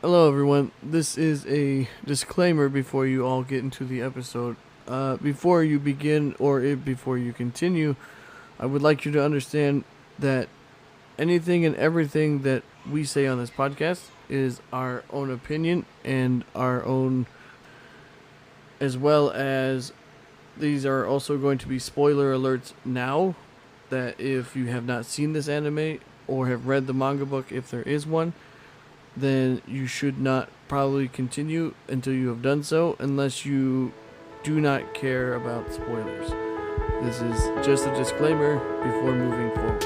Hello, everyone. This is a disclaimer before you all get into the episode. Before you begin before you continue, I would like you to understand that anything and everything that we say on this podcast is our own opinion and our own, as well as these are also going to be spoiler alerts now. That if you have not seen this anime or have read the manga book, if there is one, then you should not probably continue until you have done so, unless you do not care about spoilers. This is just a disclaimer before moving forward.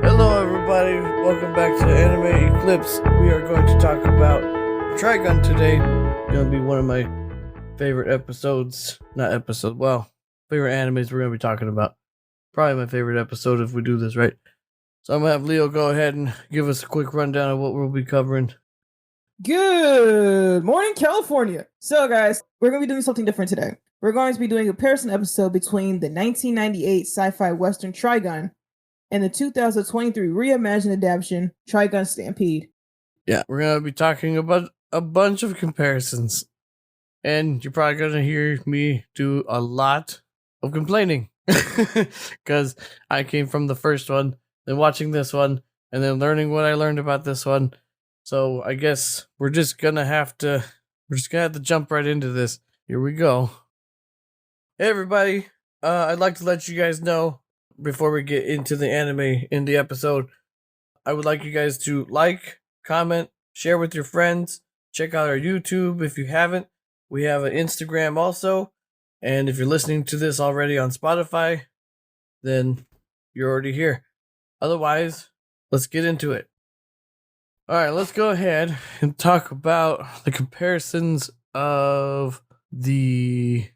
Hello, everybody. Welcome back to Anime Eclipse. We are going to talk about Trigun today. It's going to be one of my favorite episodes. Favorite animes we're going to be talking about. Probably my favorite episode if we do this right. So I'm going to have Leo go ahead and give us a quick rundown of what we'll be covering. Good morning, California. So, guys, we're going to be doing something different today. We're going to be doing a comparison episode between the 1998 sci-fi western Trigun and the 2023 reimagined adaptation Trigun Stampede. Yeah, we're going to be talking about a bunch of comparisons. And you're probably going to hear me do a lot of complaining. Because I came from the first one, then watching this one, and then learning what I learned about this one. So I guess we're just gonna have to jump right into this. Here we go. Hey everybody, I'd like to let you guys know before we get into the anime in the episode, I would like you guys to like, comment, share with your friends, check out our YouTube if you haven't. We have an Instagram also, and if you're listening to this already on Spotify, then you're already here. Otherwise, let's get into it. Alright, let's go ahead and talk about the comparisons of the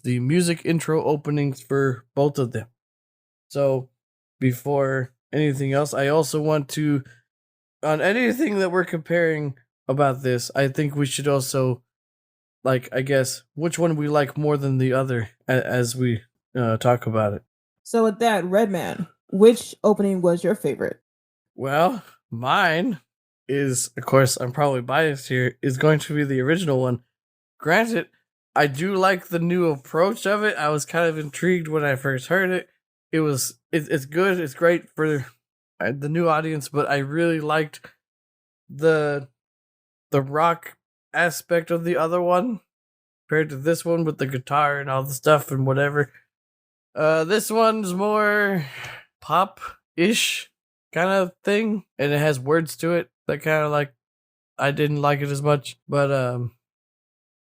music intro openings for both of them. So, before anything else, I also want to, on anything that we're comparing about this, I think we should also, which one we like more than the other as we talk about it. So, with that, Redman, which opening was your favorite? Well, mine is, of course, I'm probably biased here, is going to be the original one. Granted, I do like the new approach of it. I was kind of intrigued when I first heard it. It's good. It's great for the new audience, but I really liked the rock aspect of the other one compared to this one with the guitar and all the stuff and whatever. This one's more pop-ish kind of thing, and it has words to it that kind of I didn't like it as much, but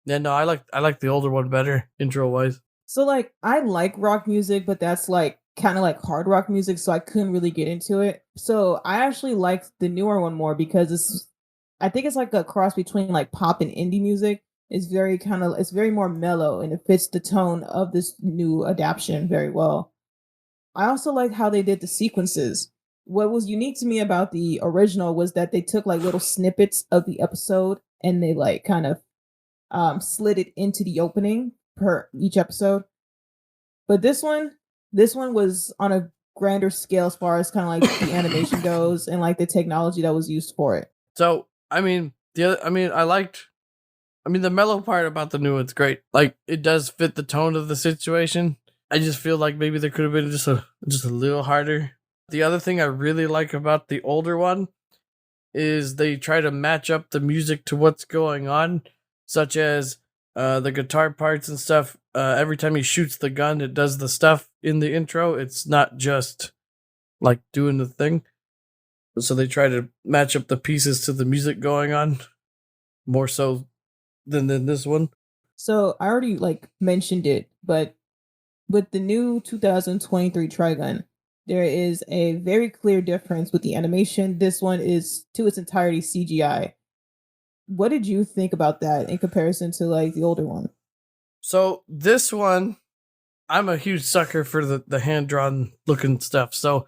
yeah, no, I like the older one better intro wise. So, I like rock music, but that's kind of like hard rock music, so I couldn't really get into it. So I actually liked the newer one more because I think it's like a cross between pop and indie music. It's very more mellow, and it fits the tone of this new adaptation very well. I also like how they did the sequences. What was unique to me about the original was that they took little snippets of the episode and they kind of slid it into the opening per each episode. But this one was on a grander scale as far as kind of the animation goes and the technology that was used for it. So the mellow part about the new one's great. It does fit the tone of the situation. I just feel like maybe there could have been just a little harder. The other thing I really like about the older one is they try to match up the music to what's going on, such as the guitar parts and stuff. Every time he shoots the gun, it does the stuff in the intro. It's not just doing the thing. So they try to match up the pieces to the music going on more so than this one. So I already mentioned it, but with the new 2023 Trigun, there is a very clear difference with the animation. This one is to its entirety CGI. What did you think about that in comparison to the older one? So this one, I'm a huge sucker for the hand-drawn looking stuff. So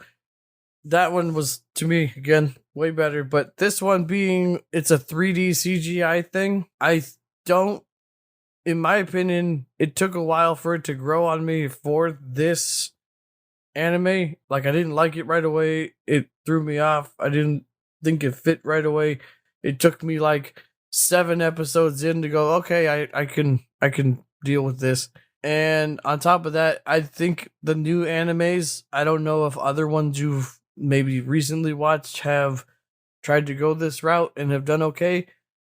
that one was, to me, again, way better. But this one being it's a 3D CGI thing, I don't. In my opinion, it took a while for it to grow on me for this anime. Like I didn't like it right away. It threw me off. I didn't think it fit right away. It took me like 7 episodes in to go, okay, I can deal with this. And on top of that, I think the new animes, I don't know if other ones you've maybe recently watched have tried to go this route and have done okay.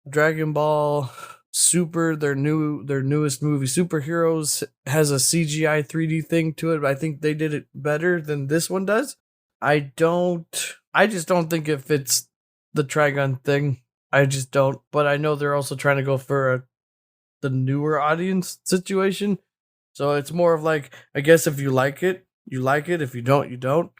Dragon Ball Super, their newest movie, Superheroes, has a CGI 3D thing to it, but I think they did it better than this one does. I just don't think it fits the Trigun thing. I just don't. But I know they're also trying to go for the newer audience situation. So it's more of like, I guess if you like it, you like it. If you don't, you don't.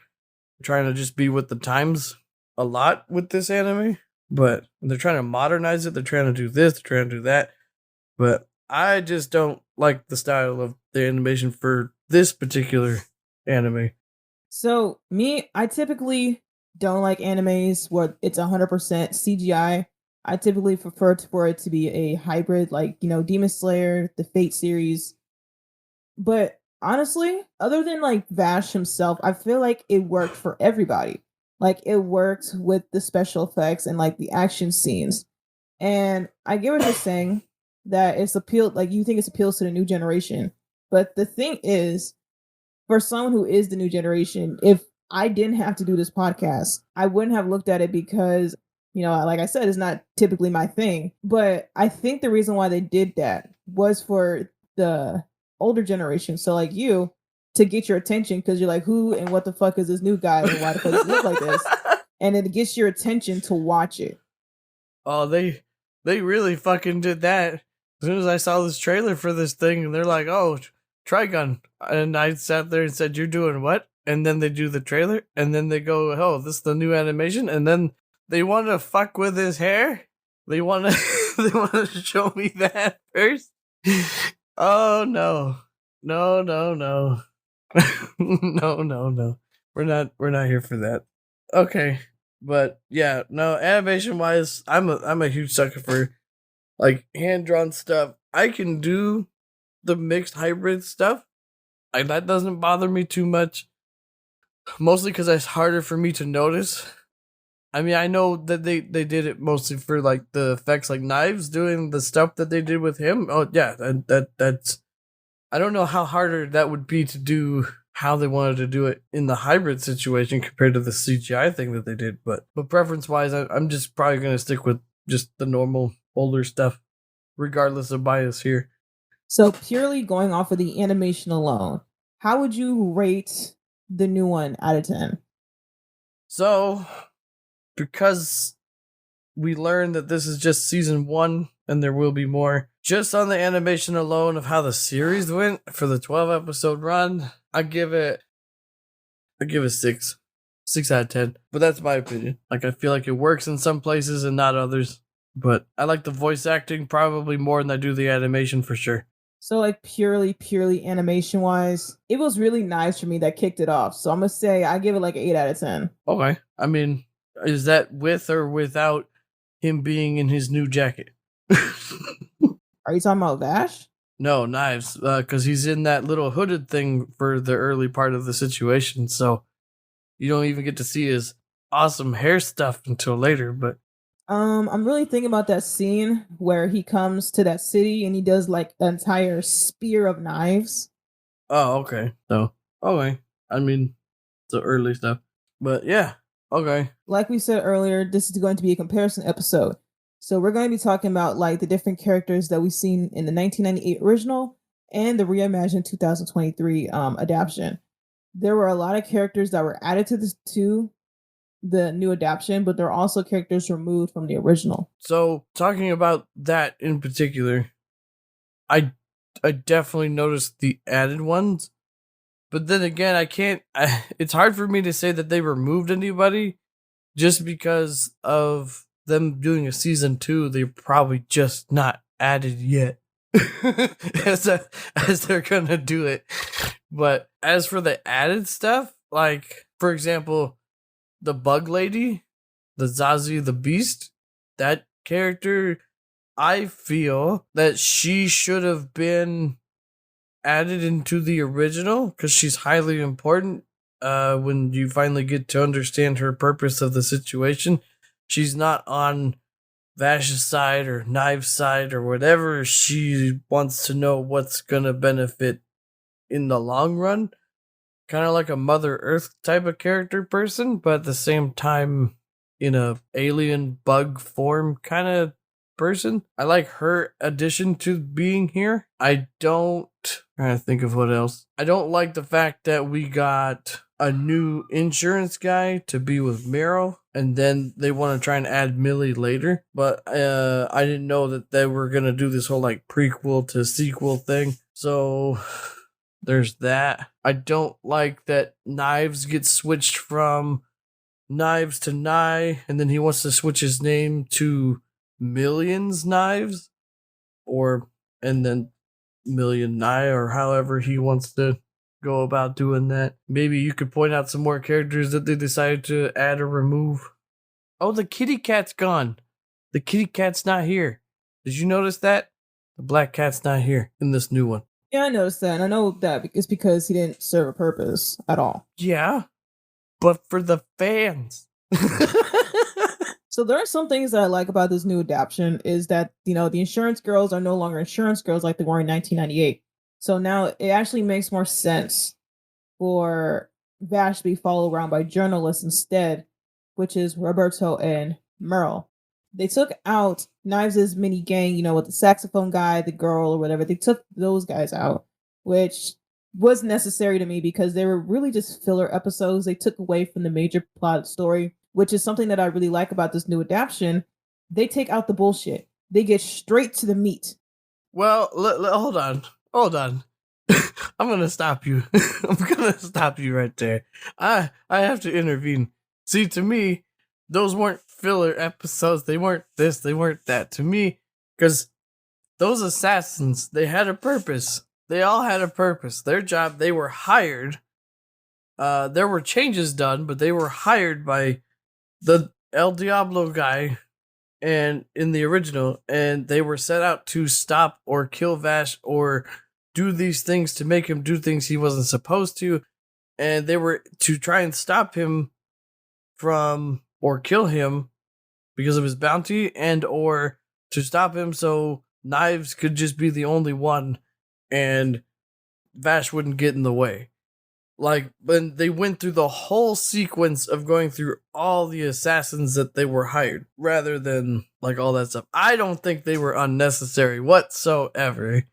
I'm trying to just be with the times a lot with this anime. But they're trying to modernize it. They're trying to do this. They're trying to do that. But I just don't like the style of the animation for this particular anime. So me, I typically don't like animes where it's 100% CGI. I typically prefer for it to be a hybrid, like Demon Slayer, the Fate series. But honestly, other than like Vash himself, I feel like it worked for everybody. Like it worked with the special effects and like the action scenes. And I get what you're saying that it's appealed, like you think it's appeals to the new generation. But the thing is, for someone who is the new generation, if I didn't have to do this podcast, I wouldn't have looked at it because, like I said, it's not typically my thing. But I think the reason why they did that was for the older generation. So like you, to get your attention because you're like, who and what the fuck is this new guy and why the fuck does he look like this? And it gets your attention to watch it. Oh, they really fucking did that. As soon as I saw this trailer for this thing, and they're like, oh, Trigun. And I sat there and said, you're doing what? And then they do the trailer, and then they go, oh, this is the new animation, and then they want to fuck with his hair? They want to they want to show me that first? Oh, no. No, no, no. No, no, no. We're not here for that. Okay. But yeah, no, animation wise, I'm a huge sucker for like hand drawn stuff. I can do the mixed hybrid stuff. Like that doesn't bother me too much. Mostly because it's harder for me to notice. I mean, I know that they did it mostly for like the effects, like Knives doing the stuff that they did with him. Oh yeah, that's. I don't know how harder that would be to do how they wanted to do it in the hybrid situation compared to the CGI thing that they did. But preference wise, I'm just probably gonna stick with just the normal older stuff, regardless of bias here. So purely going off of the animation alone, how would you rate the new one out of 10? So, because we learned that this is just season 1 and there will be more, just on the animation alone of how the series went for the 12 episode run, I give it 6 out of 10. But that's my opinion. Like, I feel like it works in some places and not others. But I like the voice acting probably more than I do the animation for sure. So like purely animation wise, it was really nice for me that kicked it off. So I'm gonna say I give it like an 8 out of 10. Okay. I mean, is that with or without him being in his new jacket? Are you talking about Vash? No, Knives, because he's in that little hooded thing for the early part of the situation, so you don't even get to see his awesome hair stuff until later. But I'm really thinking about that scene where he comes to that city and he does like an entire spear of knives. oh, okay, so okay, I mean, the early stuff, but yeah, okay. Like we said earlier, this is going to be a comparison episode. So we're going to be talking about like the different characters that we've seen in the 1998 original and the reimagined 2023 adaptation. There were a lot of characters that were added to the new adaptation, but there are also characters removed from the original. So talking about that in particular, I definitely noticed the added ones, but then again, it's hard for me to say that they removed anybody just because of them doing a season 2. They're probably just not added yet as they're gonna do it. But as for the added stuff, like for example, the bug lady, the Zazie the Beast, that character, I feel that she should have been added into the original because she's highly important. When you finally get to understand her purpose of the situation, she's not on Vash's side or Knives' side or whatever. She wants to know what's gonna benefit in the long run. Kind of like a Mother Earth type of character person, but at the same time in a alien bug form kind of person. I like her addition to being here. I don't trying to think of what else. I don't like the fact that we got a new insurance guy to be with Meryl, and then they want to try and add Millie later. But I didn't know that they were gonna do this whole like prequel to sequel thing. So there's that. I don't like that Knives gets switched from Knives to Nye, and then he wants to switch his name to Millions Knives, or and then Million Nye, or however he wants to go about doing that. Maybe you could point out some more characters that they decided to add or remove. Oh, the kitty cat's gone. The kitty cat's not here. Did you notice that? The black cat's not here in this new one. Yeah, I noticed that. And I know that it's because he didn't serve a purpose at all. Yeah, but for the fans. So there are some things that I like about this new adaptation is that, the insurance girls are no longer insurance girls like they were in 1998. So now it actually makes more sense for Vash to be followed around by journalists instead, which is Roberto and Merle. They took out Knives' mini gang, with the saxophone guy, the girl, or whatever. They took those guys out, which was necessary to me because they were really just filler episodes. They took away from the major plot story, which is something that I really like about this new adaptation. They take out the bullshit. They get straight to the meat. Well, hold on. I'm gonna stop you. I'm gonna stop you right there. I have to intervene. See, to me, those weren't filler episodes. They weren't this. They weren't that. To me, because those assassins, they had a purpose. They all had a purpose. Their job, they were hired. There were changes done, but they were hired by the El Diablo guy and in the original, and they were set out to stop or kill Vash or do these things to make him do things he wasn't supposed to, and they were to try and stop him from or kill him because of his bounty, and or to stop him so Knives could just be the only one and Vash wouldn't get in the way. Like, when they went through the whole sequence of going through all the assassins that they were hired, rather than like all that stuff. I don't think they were unnecessary whatsoever.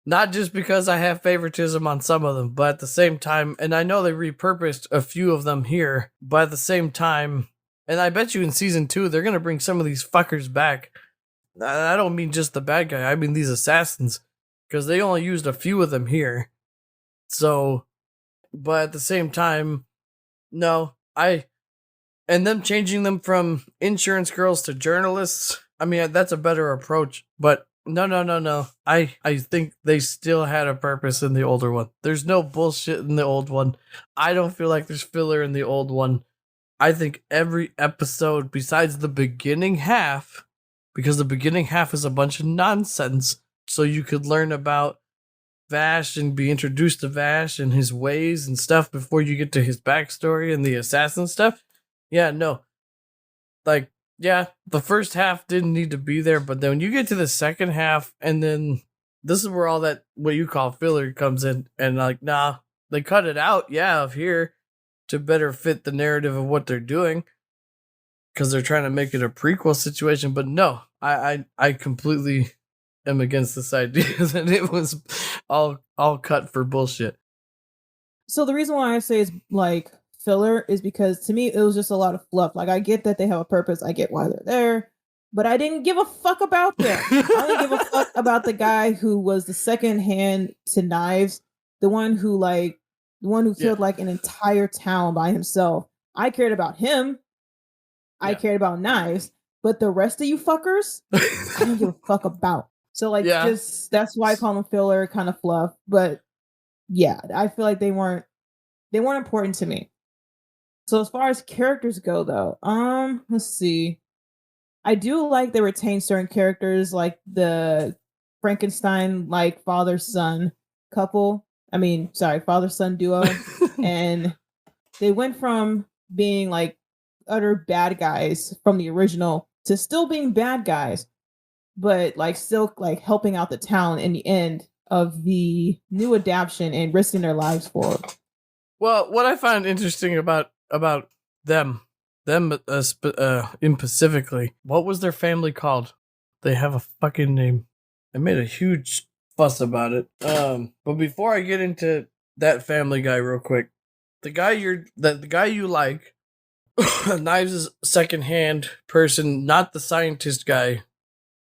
Not just because I have favoritism on some of them, but at the same time, and I know they repurposed a few of them here, but at the same time, and I bet you in season 2, they're going to bring some of these fuckers back. I don't mean just the bad guy, I mean these assassins, because they only used a few of them here. So, but at the same time, no, and them changing them from insurance girls to journalists, I mean, that's a better approach, but no. I think they still had a purpose in the older one. There's no bullshit in the old one. I don't feel like there's filler in the old one. I think every episode, besides the beginning half, because the beginning half is a bunch of nonsense, so you could learn about Vash and be introduced to Vash and his ways and stuff before you get to his backstory and the assassin stuff. Yeah, no. Like, yeah, the first half didn't need to be there, but then when you get to the second half, and then this is where all that, what you call filler, comes in, and like, nah, they cut it out, yeah, of here to better fit the narrative of what they're doing, because they're trying to make it a prequel situation, but no, I completely am against this idea that it was all cut for bullshit. So the reason why I say it's like filler is because to me it was just a lot of fluff. Like, I get that they have a purpose, I get why they're there, but I didn't give a fuck about them. I didn't give a fuck about the guy who was the second hand to Knives, the one who killed like an entire town by himself. I cared about him. I cared about Knives, but the rest of you fuckers, I didn't give a fuck about. So like, just that's why I call them filler, kind of fluff. But yeah, I feel like they weren't important to me. So as far as characters go though, let's see. I do like they retain certain characters like the Frankenstein like father son couple. I mean, sorry, father son duo. And they went from being like utter bad guys from the original to still being bad guys, but like still like helping out the town in the end of the new adaptation and risking their lives for it. Well, what I find interesting about them, in specifically, what was their family called? They have a fucking name. I made a huge fuss about it. But before I get into that Family Guy, real quick, the guy you like, Knives' second-hand person, not the scientist guy,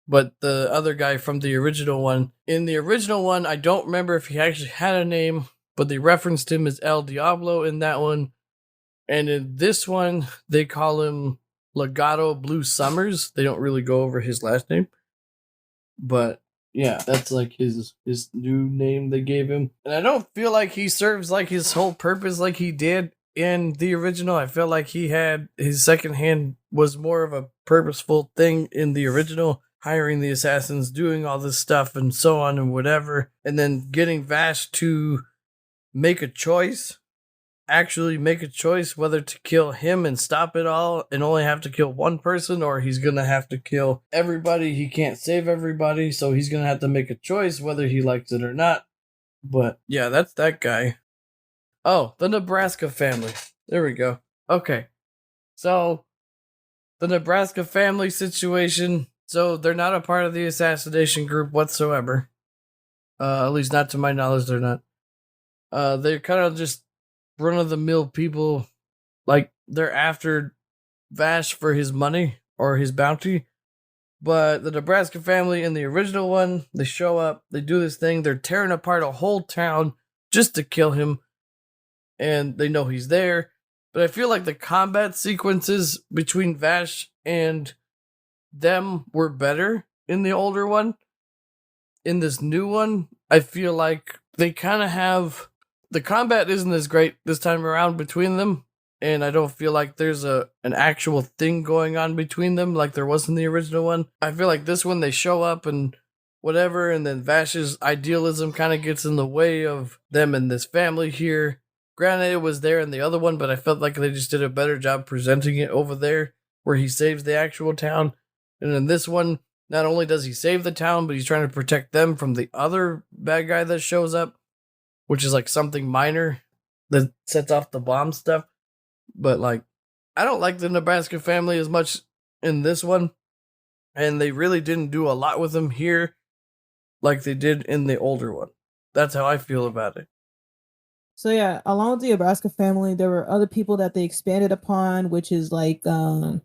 but the other guy from the original one. In the original one, I don't remember if he actually had a name, but they referenced him as El Diablo in that one. And in this one, they call him Legato Blue Summers. They don't really go over his last name. But yeah, that's like his new name they gave him. And I don't feel like he serves like his whole purpose like he did in the original. I feel like he had his second hand was more of a purposeful thing in the original, hiring the assassins, doing all this stuff and so on and whatever, and then getting Vash to make a choice, actually make a choice whether to kill him and stop it all and only have to kill one person, or he's gonna have to kill everybody. He can't save everybody, so he's gonna have to make a choice whether he likes it or not. But yeah, that's that guy. Oh, the Nebraska family. There we go. Okay. So the Nebraska family situation. So they're not a part of the assassination group whatsoever. At least not to my knowledge, they're not. They're kind of just run of the mill people. Like they're after Vash for his money or his bounty. But the Nebraska family in the original one, they show up, they do this thing, they're tearing apart a whole town just to kill him. And they know he's there. But I feel like the combat sequences between Vash and them were better in the older one. In this new one, I feel like they kind of have the combat isn't as great this time around between them, and I don't feel like there's an actual thing going on between them like there was in the original one. I feel like this one they show up and whatever, and then Vash's idealism kind of gets in the way of them and this family here. Granted, it was there in the other one, but I felt like they just did a better job presenting it over there where he saves the actual town. And in this one, not only does he save the town, but he's trying to protect them from the other bad guy that shows up, which is like something minor that sets off the bomb stuff. But like, I don't like the Nebraska family as much in this one, and they really didn't do a lot with them here like they did in the older one. That's how I feel about it. So yeah, along with the Nebraska family, there were other people that they expanded upon, which is like the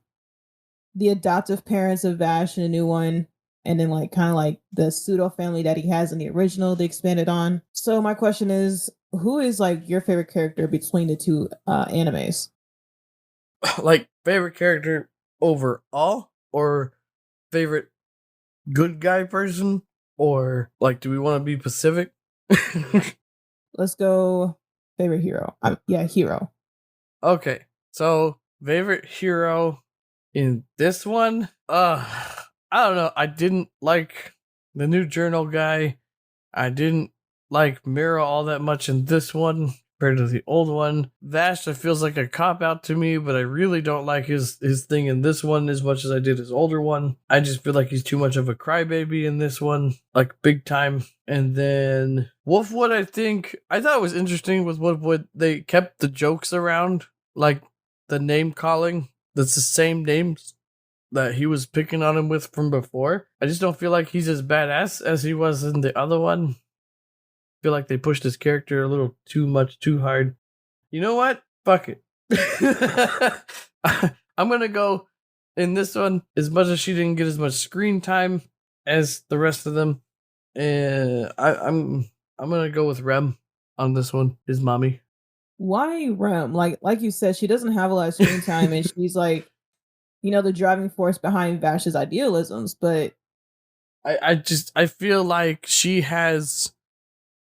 adoptive parents of Vash in the new one, and then like kind of like the pseudo family that he has in the original they expanded on. So my question is, who is like your favorite character between the two animes? Like, favorite character overall, or favorite good guy person, or like, do we want to be Pacific? Let's go favorite hero. Yeah, hero. Okay, so favorite hero in this one, I don't know. I didn't like the new journal guy. I didn't like Mira all that much in this one compared to the old one. Vash feels like a cop out to me, but I really don't like his thing in this one as much as I did his older one. I just feel like he's too much of a crybaby in this one, like big time. And then Wolfwood, I thought it was interesting with Wolfwood. They kept the jokes around, like the name calling. That's the same names that he was picking on him with from before. I just don't feel like he's as badass as he was in the other one. I feel like they pushed his character a little too much, too hard. You know what? Fuck it. I'm gonna go in this one, as much as she didn't get as much screen time as the rest of them. I'm gonna go with Rem on this one, his mommy. Why Rem? Like you said, she doesn't have a lot of screen time, and she's like, the driving force behind Vash's idealisms. But I feel like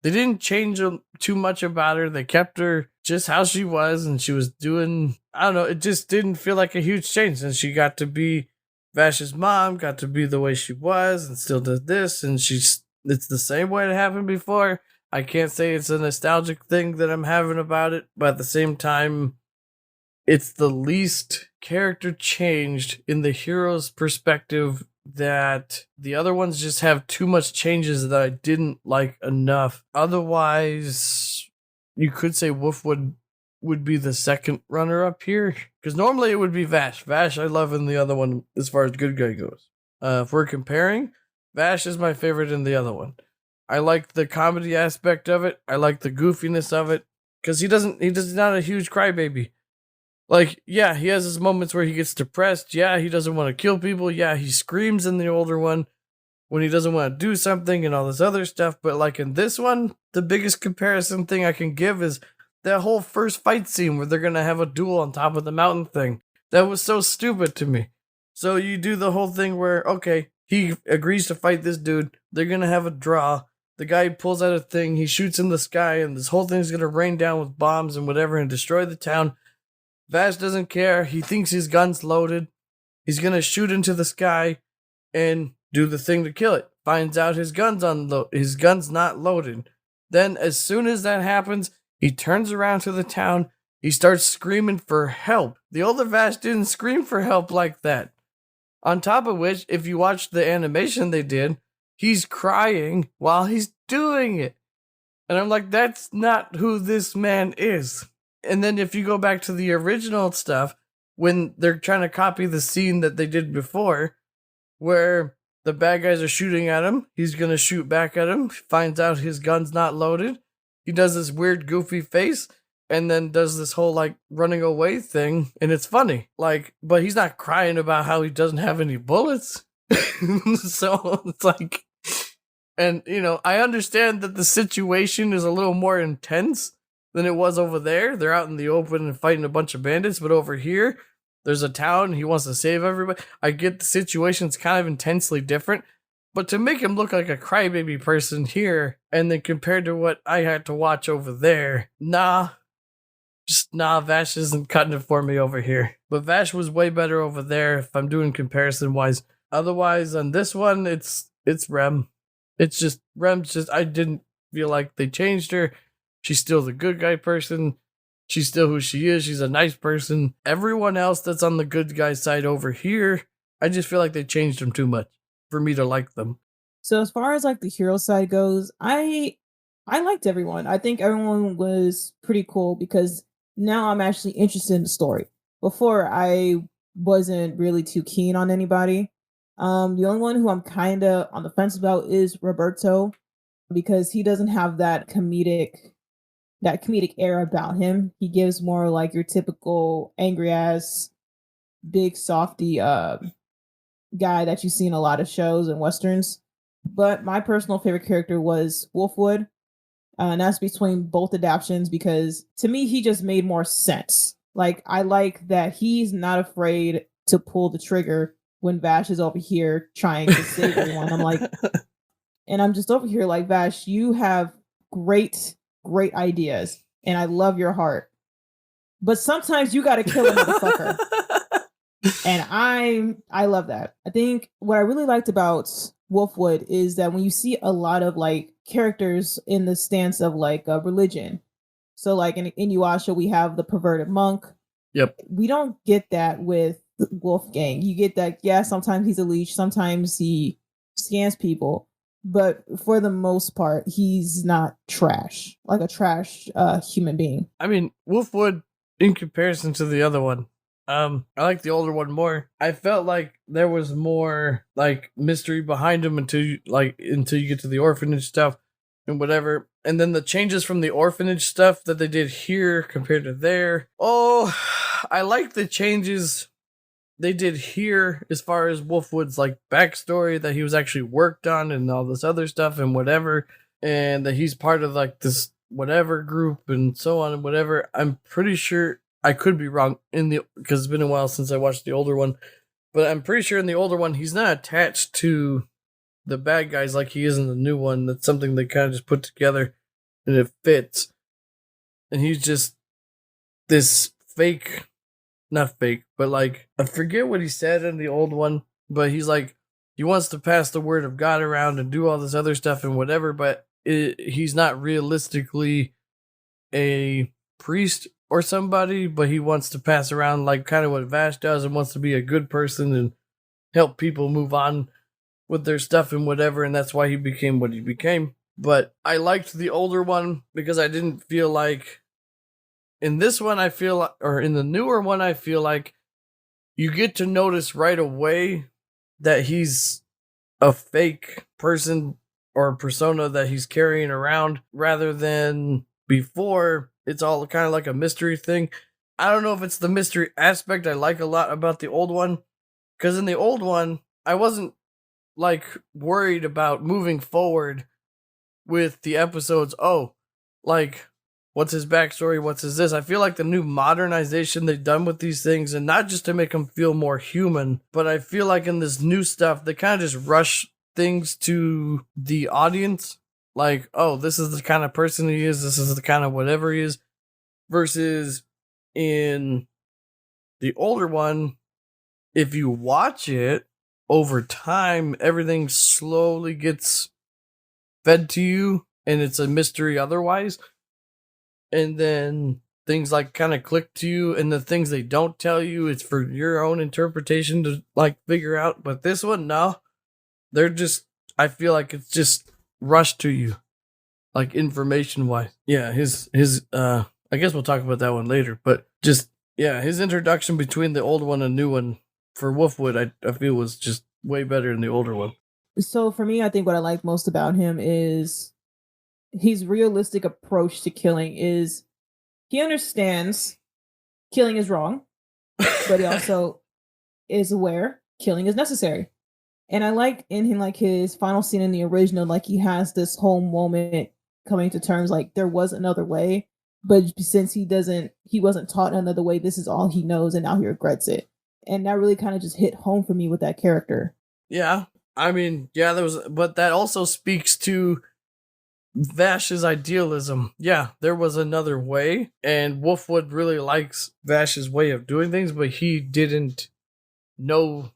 they didn't change too much about her. They kept her just how she was, and she was doing I don't know, it just didn't feel like a huge change. And she got to be Vash's mom, got to be the way she was, and still does this, and it's the same way it happened before. I can't say it's a nostalgic thing that I'm having about it, but at the same time, it's the least character changed in the hero's perspective, that the other ones just have too much changes that I didn't like enough. Otherwise, you could say Wolfwood would be the second runner up here, because normally it would be Vash. Vash I love in the other one as far as good guy goes. If we're comparing, Vash is my favorite in the other one. I like the comedy aspect of it. I like the goofiness of it, because he's not a huge crybaby. Like, yeah, he has his moments where he gets depressed. Yeah, he doesn't want to kill people. Yeah, he screams in the older one when he doesn't want to do something and all this other stuff. But like in this one, the biggest comparison thing I can give is that whole first fight scene where they're going to have a duel on top of the mountain thing. That was so stupid to me. So you do the whole thing where, okay, he agrees to fight this dude. They're going to have a draw. The guy pulls out a thing. He shoots in the sky, and this whole thing's going to rain down with bombs and whatever and destroy the town. Vash doesn't care. He thinks his gun's loaded. He's gonna shoot into the sky and do the thing to kill it. Finds out his gun's not loaded. Then, as soon as that happens, he turns around to the town. He starts screaming for help. The older Vash didn't scream for help like that. On top of which, if you watch the animation they did, he's crying while he's doing it. And I'm like, that's not who this man is. And then if you go back to the original stuff, when they're trying to copy the scene that they did before, where the bad guys are shooting at him, he's going to shoot back at him, finds out his gun's not loaded, he does this weird goofy face, and then does this whole like running away thing, and it's funny. Like, but he's not crying about how he doesn't have any bullets. So it's like, and you know, I understand that the situation is a little more intense than it was over there. They're out in the open and fighting a bunch of bandits, but over here, there's a town. He wants to save everybody. I get the situation's kind of intensely different, but to make him look like a crybaby person here, and then compared to what I had to watch over there, nah, Vash isn't cutting it for me over here. But Vash was way better over there if I'm doing comparison wise. Otherwise, on this one, it's Rem. It's just Rem's just, I didn't feel like they changed her. She's still the good guy person. She's still who she is. She's a nice person. Everyone else that's on the good guy side over here, I just feel like they changed them too much for me to like them. So as far as like the hero side goes, I liked everyone. I think everyone was pretty cool because now I'm actually interested in the story. Before I wasn't really too keen on anybody. The only one who I'm kind of on the fence about is Roberto because he doesn't have that comedic air about him. He gives more like your typical angry ass, big softy guy that you see in a lot of shows and westerns. But my personal favorite character was Wolfwood. And that's between both adaptations because to me he just made more sense. Like I like that he's not afraid to pull the trigger when Vash is over here trying to save everyone. I'm just over here like, Vash, you have great ideas, and I love your heart. But sometimes you gotta kill a motherfucker. And I love that. I think what I really liked about Wolfwood is that when you see a lot of like characters in the stance of like religion. So like in Inuyasha, we have the perverted monk. Yep. We don't get that with Wolfgang. You get that, yeah, sometimes he's a leech, sometimes he scans people. But for the most part, he's not trash, like a trash human being. I mean, Wolfwood, in comparison to the other one, I like the older one more. I felt like there was more like mystery behind him until you get to the orphanage stuff and whatever. And then the changes from the orphanage stuff that they did here compared to there. Oh, I like the changes they did here as far as Wolfwood's like backstory, that he was actually worked on and all this other stuff and whatever, and that he's part of like this whatever group and so on and whatever. I'm pretty sure, I could be wrong because it's been a while since I watched the older one, but I'm pretty sure in the older one he's not attached to the bad guys like he is in the new one. That's something they kind of just put together and it fits. And he's just this fake not fake, but like I forget what he said in the old one, but he's like he wants to pass the word of God around and do all this other stuff and whatever, but he's not realistically a priest or somebody, but he wants to pass around like kind of what Vash does and wants to be a good person and help people move on with their stuff and whatever, and that's why he became what he became. But I liked the older one because I didn't feel like in this one I feel or in the newer one I feel like you get to notice right away that he's a fake person or persona that he's carrying around rather than before it's all kind of like a mystery thing. I don't know if it's the mystery aspect I like a lot about the old one, because in the old one I wasn't like worried about moving forward with the episodes. Oh, like what's his backstory? What's his this? I feel like the new modernization they've done with these things, and not just to make them feel more human, but I feel like in this new stuff, they kind of just rush things to the audience. Like, oh, this is the kind of person he is. This is the kind of whatever he is. Versus in the older one, if you watch it over time, everything slowly gets fed to you and it's a mystery otherwise. And then things like kind of click to you, and the things they don't tell you, it's for your own interpretation to like figure out. But this one, no, they're just, I feel like it's just rushed to you, like information wise. Yeah, his, I guess we'll talk about that one later, but just, yeah, his introduction between the old one and new one for Wolfwood, I feel was just way better than the older one. So for me, I think what I like most about him is his realistic approach to killing is he understands killing is wrong, but he also is aware killing is necessary. And I like in him like his final scene in the original, like he has this whole moment coming to terms like there was another way, but since he wasn't taught another way, this is all he knows and now he regrets it. And that really kind of just hit home for me with that character. Yeah, I mean, yeah, but that also speaks to Vash's idealism. Yeah, there was another way, and Wolfwood really likes Vash's way of doing things, but he didn't know,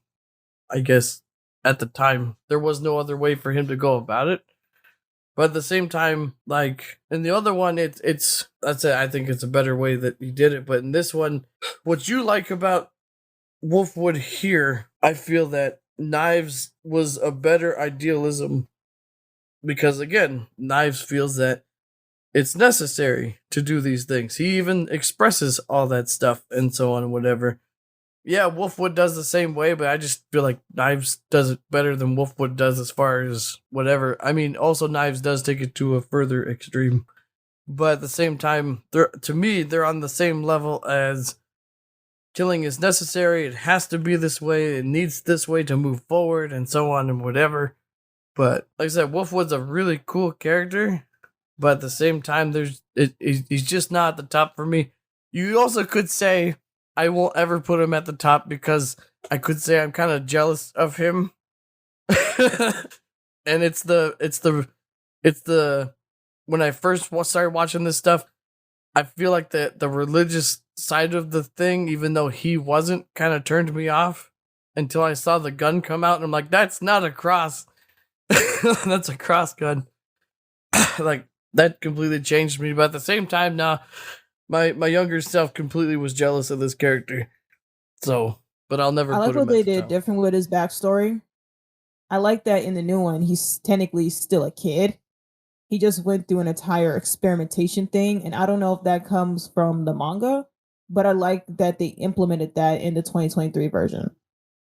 I guess, at the time. There was no other way for him to go about it. But at the same time, like in the other one, it's that's it. I think it's a better way that he did it. But in this one, what you like about Wolfwood here, I feel that Knives was a better idealism because again, Knives feels that it's necessary to do these things. He even expresses all that stuff and so on and whatever. Yeah, Wolfwood does the same way, but I just feel like Knives does it better than Wolfwood does as far as whatever. I mean, also Knives does take it to a further extreme, but at the same time, to me, they're on the same level as killing is necessary. It has to be this way. It needs this way to move forward, and so on and whatever. But like I said, Wolfwood's a really cool character, but at the same time, he's just not at the top for me. You also could say I won't ever put him at the top because I could say I'm kind of jealous of him. And it's the when I first started watching this stuff, I feel like the religious side of the thing, even though he wasn't, kind of turned me off until I saw the gun come out, and I'm like, that's not a cross. That's a cross gun. Like that completely changed me. But at the same time, now my younger self completely was jealous of this character. So, but I'll never. I put like him what they at the did top. different with his backstory. I like that in the new one, he's technically still a kid. He just went through an entire experimentation thing, and I don't know if that comes from the manga, but I like that they implemented that in the 2023 version.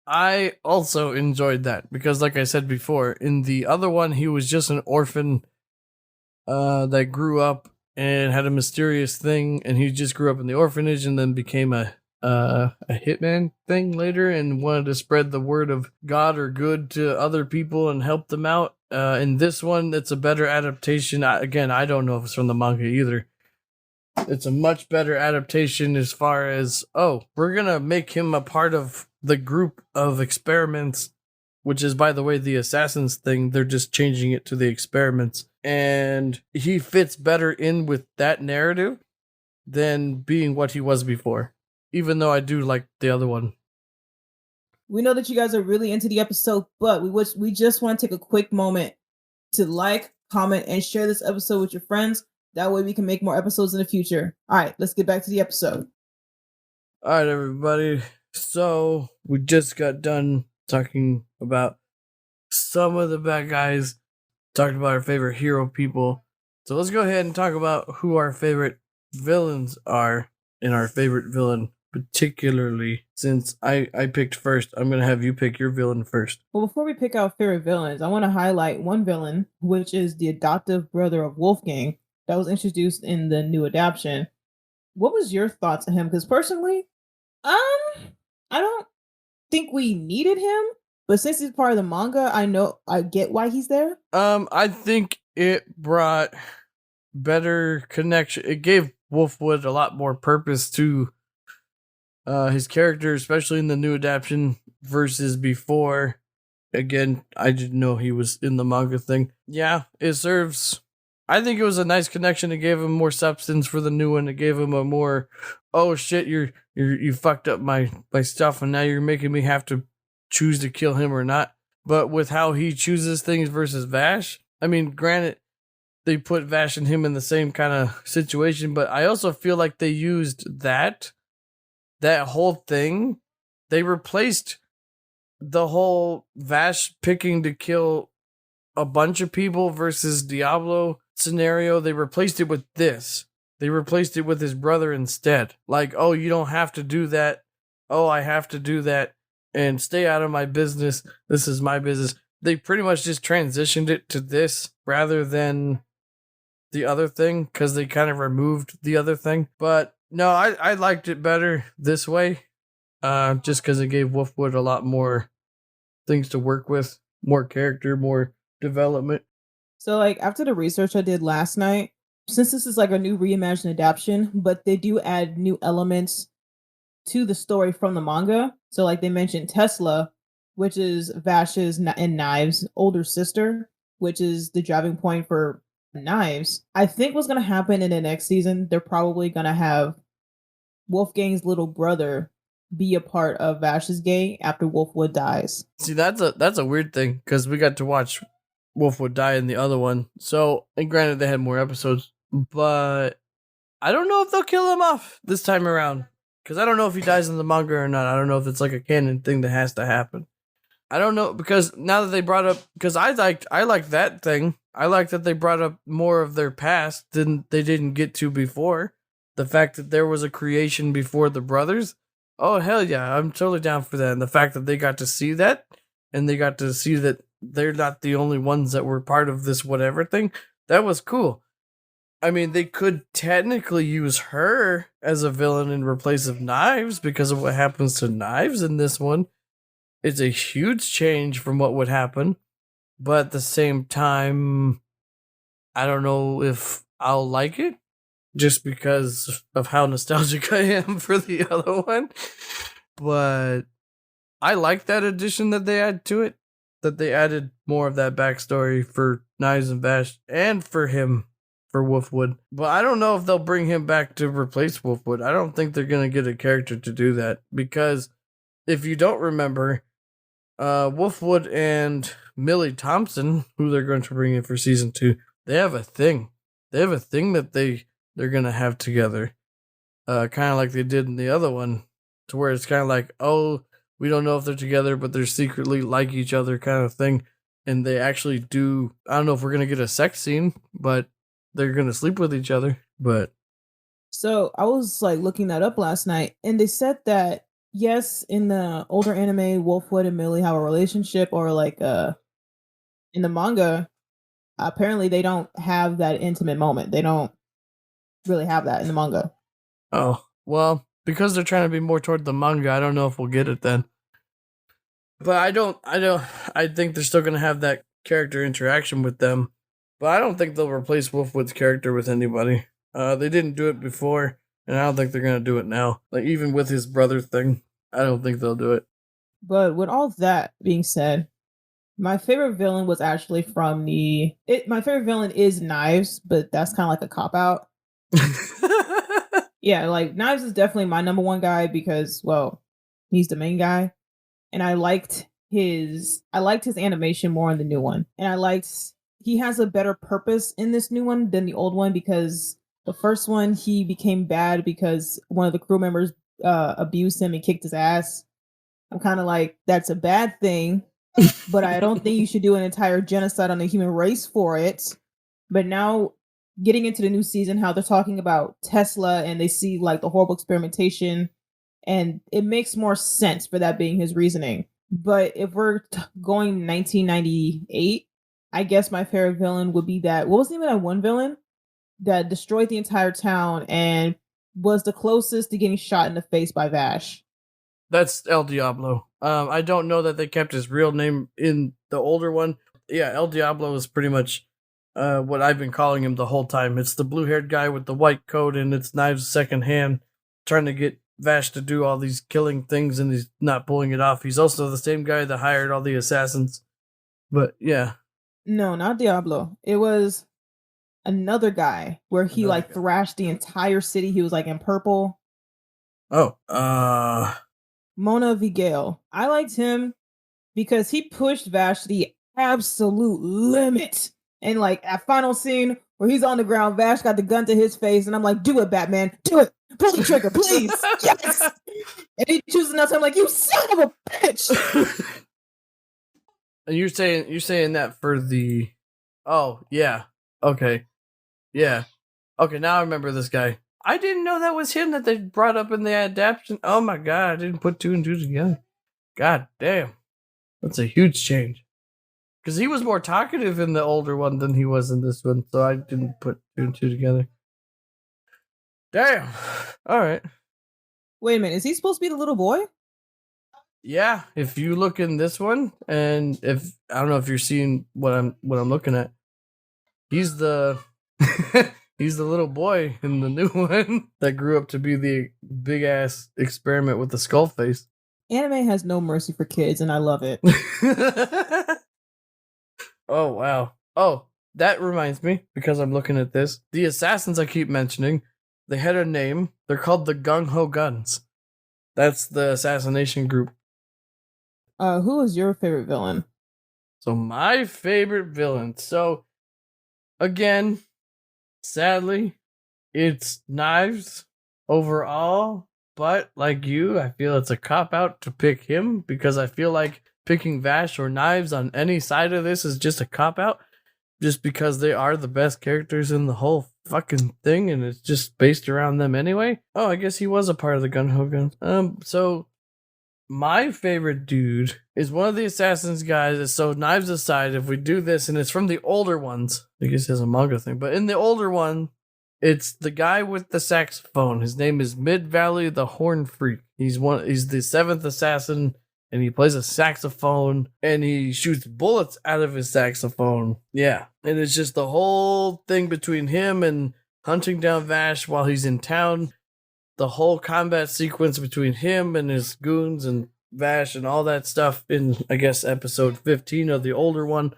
I also enjoyed that because, like I said before, in the other one, he was just an orphan that grew up and had a mysterious thing, and he just grew up in the orphanage and then became a hitman thing later and wanted to spread the word of God or good to other people and help them out. In this one, it's a better adaptation. Again, I don't know if it's from the manga either. It's a much better adaptation as far as, oh, we're gonna make him a part of the group of experiments, which is, by the way, the assassins thing. They're just changing it to the experiments, and he fits better in with that narrative than being what he was before. even though I do like the other one. We know that you guys are really into the episode, but we just want to take a quick moment to like, comment, and share this episode with your friends. That way we can make more episodes in the future. All right, let's get back to the episode. All right, everybody. So we just got done talking about some of the bad guys, talked about our favorite hero people. So let's go ahead and talk about who our favorite villains are, and our favorite villain particularly. Since I picked first, I'm going to have you pick your villain first. Well, before we pick our favorite villains, I want to highlight one villain, which is the adoptive brother of Wolfgang that was introduced in the new adaptation. What was your thoughts on him? Because personally, I don't think we needed him, but since he's part of the manga, I get why he's there. I think it brought better connection. It gave Wolfwood a lot more purpose to his character, especially in the new adaptation versus before. Again, I didn't know he was in the manga thing. Yeah, it serves. I think it was a nice connection. It gave him more substance for the new one. It gave him a more, oh shit, you fucked up my stuff, and now you're making me have to choose to kill him or not. But with how he chooses things versus Vash, I mean, granted, they put Vash and him in the same kind of situation, but I also feel like they used that whole thing. They replaced the whole Vash picking to kill a bunch of people versus Diablo scenario. They replaced it with this. They replaced it with his brother instead. Like, oh, you don't have to do that. Oh, I have to do that. And stay out of my business. This is my business. They pretty much just transitioned it to this rather than the other thing, because they kind of removed the other thing. But no, I liked it better this way. Just because it gave Wolfwood a lot more things to work with, more character, more development. So, like, after the research I did last night, since this is like a new reimagined adaptation, but they do add new elements to the story from the manga. So, like, they mentioned Tesla, which is Vash's and Knives' older sister, which is the driving point for Knives. I think what's going to happen in the next season, they're probably going to have Wolfgang's little brother be a part of Vash's gang after Wolfwood dies. See, that's a weird thing, because we got to watch Wolfwood die in the other one. So, and granted, they had more episodes, but I don't know if they'll kill him off this time around, because I don't know if he dies in the manga or not. I don't know if it's like a canon thing that has to happen. I don't know, because now that they brought up, because I liked that thing. I like that they brought up more of their past than they didn't get to before. The fact that there was a creation before the brothers. Oh, hell yeah, I'm totally down for that. And the fact that they got to see that, and they got to see that they're not the only ones that were part of this whatever thing, that was cool. I mean, they could technically use her as a villain in replace of Knives because of what happens to Knives in this one. It's a huge change from what would happen. But at the same time, I don't know if I'll like it, just because of how nostalgic I am for the other one. But I like that addition that they add to it, that they added more of that backstory for Knives and Bash, and for him, for Wolfwood. But I don't know if they'll bring him back to replace Wolfwood. I don't think they're going to get a character to do that, because if you don't remember, Wolfwood and Millie Thompson, who they're going to bring in for season 2, they have a thing. They have a thing that they're going to have together. Kind of like they did in the other one, to where it's kind of like, oh, we don't know if they're together, but they're secretly like each other kind of thing. And they actually do, I don't know if we're going to get a sex scene, but they're going to sleep with each other. But so I was like looking that up last night, and they said that yes, in the older anime, Wolfwood and Millie have a relationship, or like in the manga, apparently they don't have that intimate moment. They don't really have that in the manga. Oh, well, because they're trying to be more toward the manga, I don't know if we'll get it then. But I think they're still going to have that character interaction with them. But I don't think they'll replace Wolfwood's character with anybody. They didn't do it before, and I don't think they're going to do it now. Like, even with his brother thing, I don't think they'll do it. But with all that being said, my favorite villain was actually from my favorite villain is Knives, but that's kind of like a cop out. Yeah, like Knives is definitely my number one guy because, well, he's the main guy, and I liked his animation more in the new one, and I liked he has a better purpose in this new one than the old one because the first one he became bad because one of the crew members abused him and kicked his ass. I'm kind of like that's a bad thing, but I don't think you should do an entire genocide on the human race for it. But now getting into the new season, how they're talking about Tesla and they see like the horrible experimentation, and it makes more sense for that being his reasoning. But if we're going 1998, I guess my favorite villain would be that. What was the name of that one villain that destroyed the entire town and was the closest to getting shot in the face by Vash? That's El Diablo. I don't know that they kept his real name in the older one. Yeah, El Diablo is pretty much what I've been calling him the whole time. It's the blue-haired guy with the white coat, and it's Knives' second hand, trying to get Vash to do all these killing things, and he's not pulling it off. He's also the same guy that hired all the assassins. But yeah, No, not Diablo. It was another guy where he another like guy. thrashed the entire city. He was like in purple. Oh, Mona Vigale. I liked him because he pushed Vash to the absolute limit. And like that final scene where he's on the ground, Vash got the gun to his face, and I'm like, "Do it, Batman! Do it! Pull the trigger, please! Yes!" And he chooses not to. I'm like, "You son of a bitch!" and you're saying that for the. Oh yeah. Okay. Yeah. Okay. Now I remember this guy. I didn't know that was him that they brought up in the adaptation. Oh my god! I didn't put two and two together. God damn. That's a huge change. Because he was more talkative in the older one than he was in this one, so I didn't put two and two together. Damn. All right. Wait a minute, is he supposed to be the little boy? Yeah, if you look in this one, and if I don't know if you're seeing what I'm looking at, he's the he's the little boy in the new one that grew up to be the big ass experiment with the skull face. Anime has no mercy for kids, and I love it. Oh wow. Oh, that reminds me, because I'm looking at this. The assassins I keep mentioning, they had a name. They're called the Gung Ho Guns. That's the assassination group. Who is your favorite villain? So my favorite villain. So again, sadly, it's Knives overall. But like you, I feel it's a cop out to pick him because I feel like picking Vash or Knives on any side of this is just a cop out. Just because they are the best characters in the whole fucking thing, and it's just based around them anyway. Oh, I guess he was a part of the Gun Ho Guns. So my favorite dude is one of the assassins guys. So Knives aside, if we do this, and it's from the older ones, I guess it's a manga thing, but in the older one, it's the guy with the saxophone. His name is Mid Valley the Horn Freak. He's the seventh assassin, and he plays a saxophone, and he shoots bullets out of his saxophone. Yeah. And it's just the whole thing between him and hunting down Vash while he's in town. The whole combat sequence between him and his goons and Vash and all that stuff in, I guess, episode 15 of the older one.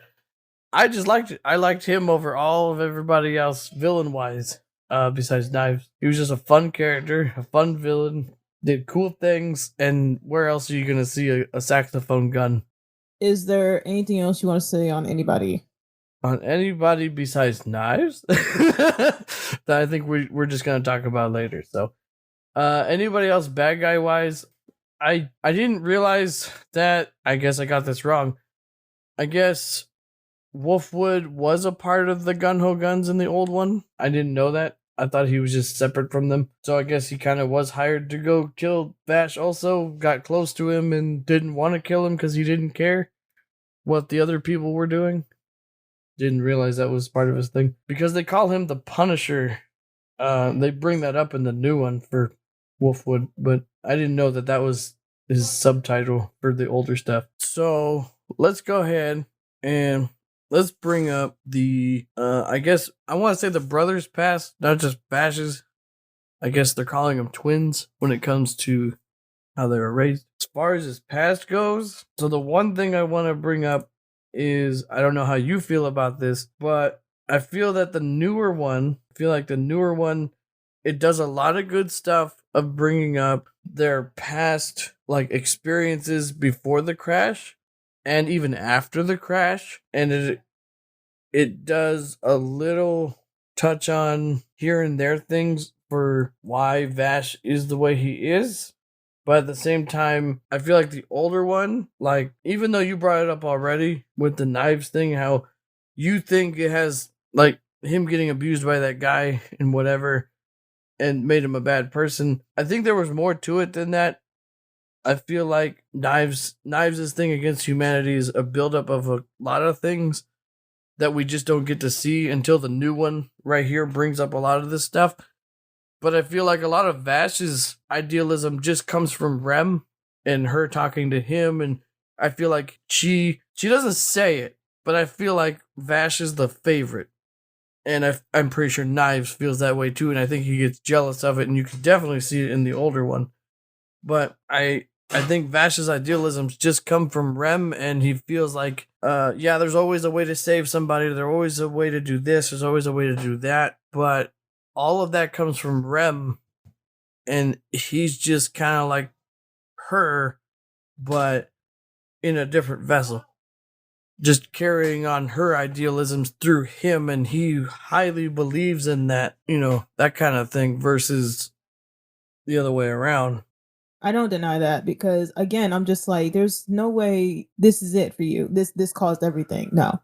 I just liked it. I liked him over all of everybody else villain-wise, besides Knives. He was just a fun character, a fun villain, did cool things, and where else are you going to see a saxophone gun? Is there anything else you want to say on anybody? On anybody besides Knives? That I think we're just going to talk about later. So, anybody else bad guy wise? I didn't realize that. I guess I got this wrong. I guess Wolfwood was a part of the Gun Ho Guns in the old one. I didn't know that. I thought he was just separate from them. So I guess he kind of was hired to go kill Vash also, got close to him and didn't want to kill him because he didn't care what the other people were doing. Didn't realize that was part of his thing. Because they call him the Punisher. They bring that up in the new one for Wolfwood, but I didn't know that was his subtitle for the older stuff. So let's go ahead and let's bring up the, I guess, I want to say the brothers past, not just Vash's. I guess they're calling them twins when it comes to how they were raised. As far as his past goes, so the one thing I want to bring up is, I don't know how you feel about this, but I feel like the newer one it does a lot of good stuff of bringing up their past like experiences before the crash and even after the crash, and it does a little touch on here and there things for why Vash is the way he is. But at the same time, I feel like the older one, like, even though you brought it up already with the knives thing, how you think it has, like, him getting abused by that guy and whatever and made him a bad person. I think there was more to it than that. I feel like Knives' thing against humanity is a buildup of a lot of things that we just don't get to see until the new one right here brings up a lot of this stuff. But I feel like a lot of Vash's idealism just comes from Rem and her talking to him, and I feel like she doesn't say it, but I feel like Vash is the favorite, and I'm pretty sure Knives feels that way too, and I think he gets jealous of it, and you can definitely see it in the older one. But I think Vash's idealisms just come from Rem, and he feels like, yeah, there's always a way to save somebody, there's always a way to do this, there's always a way to do that, but all of that comes from Rem, and he's just kind of like her, but in a different vessel. Just carrying on her idealisms through him, and he highly believes in that, that kind of thing versus the other way around. I don't deny that because again, I'm just like, there's no way this is it for you. This caused everything. No,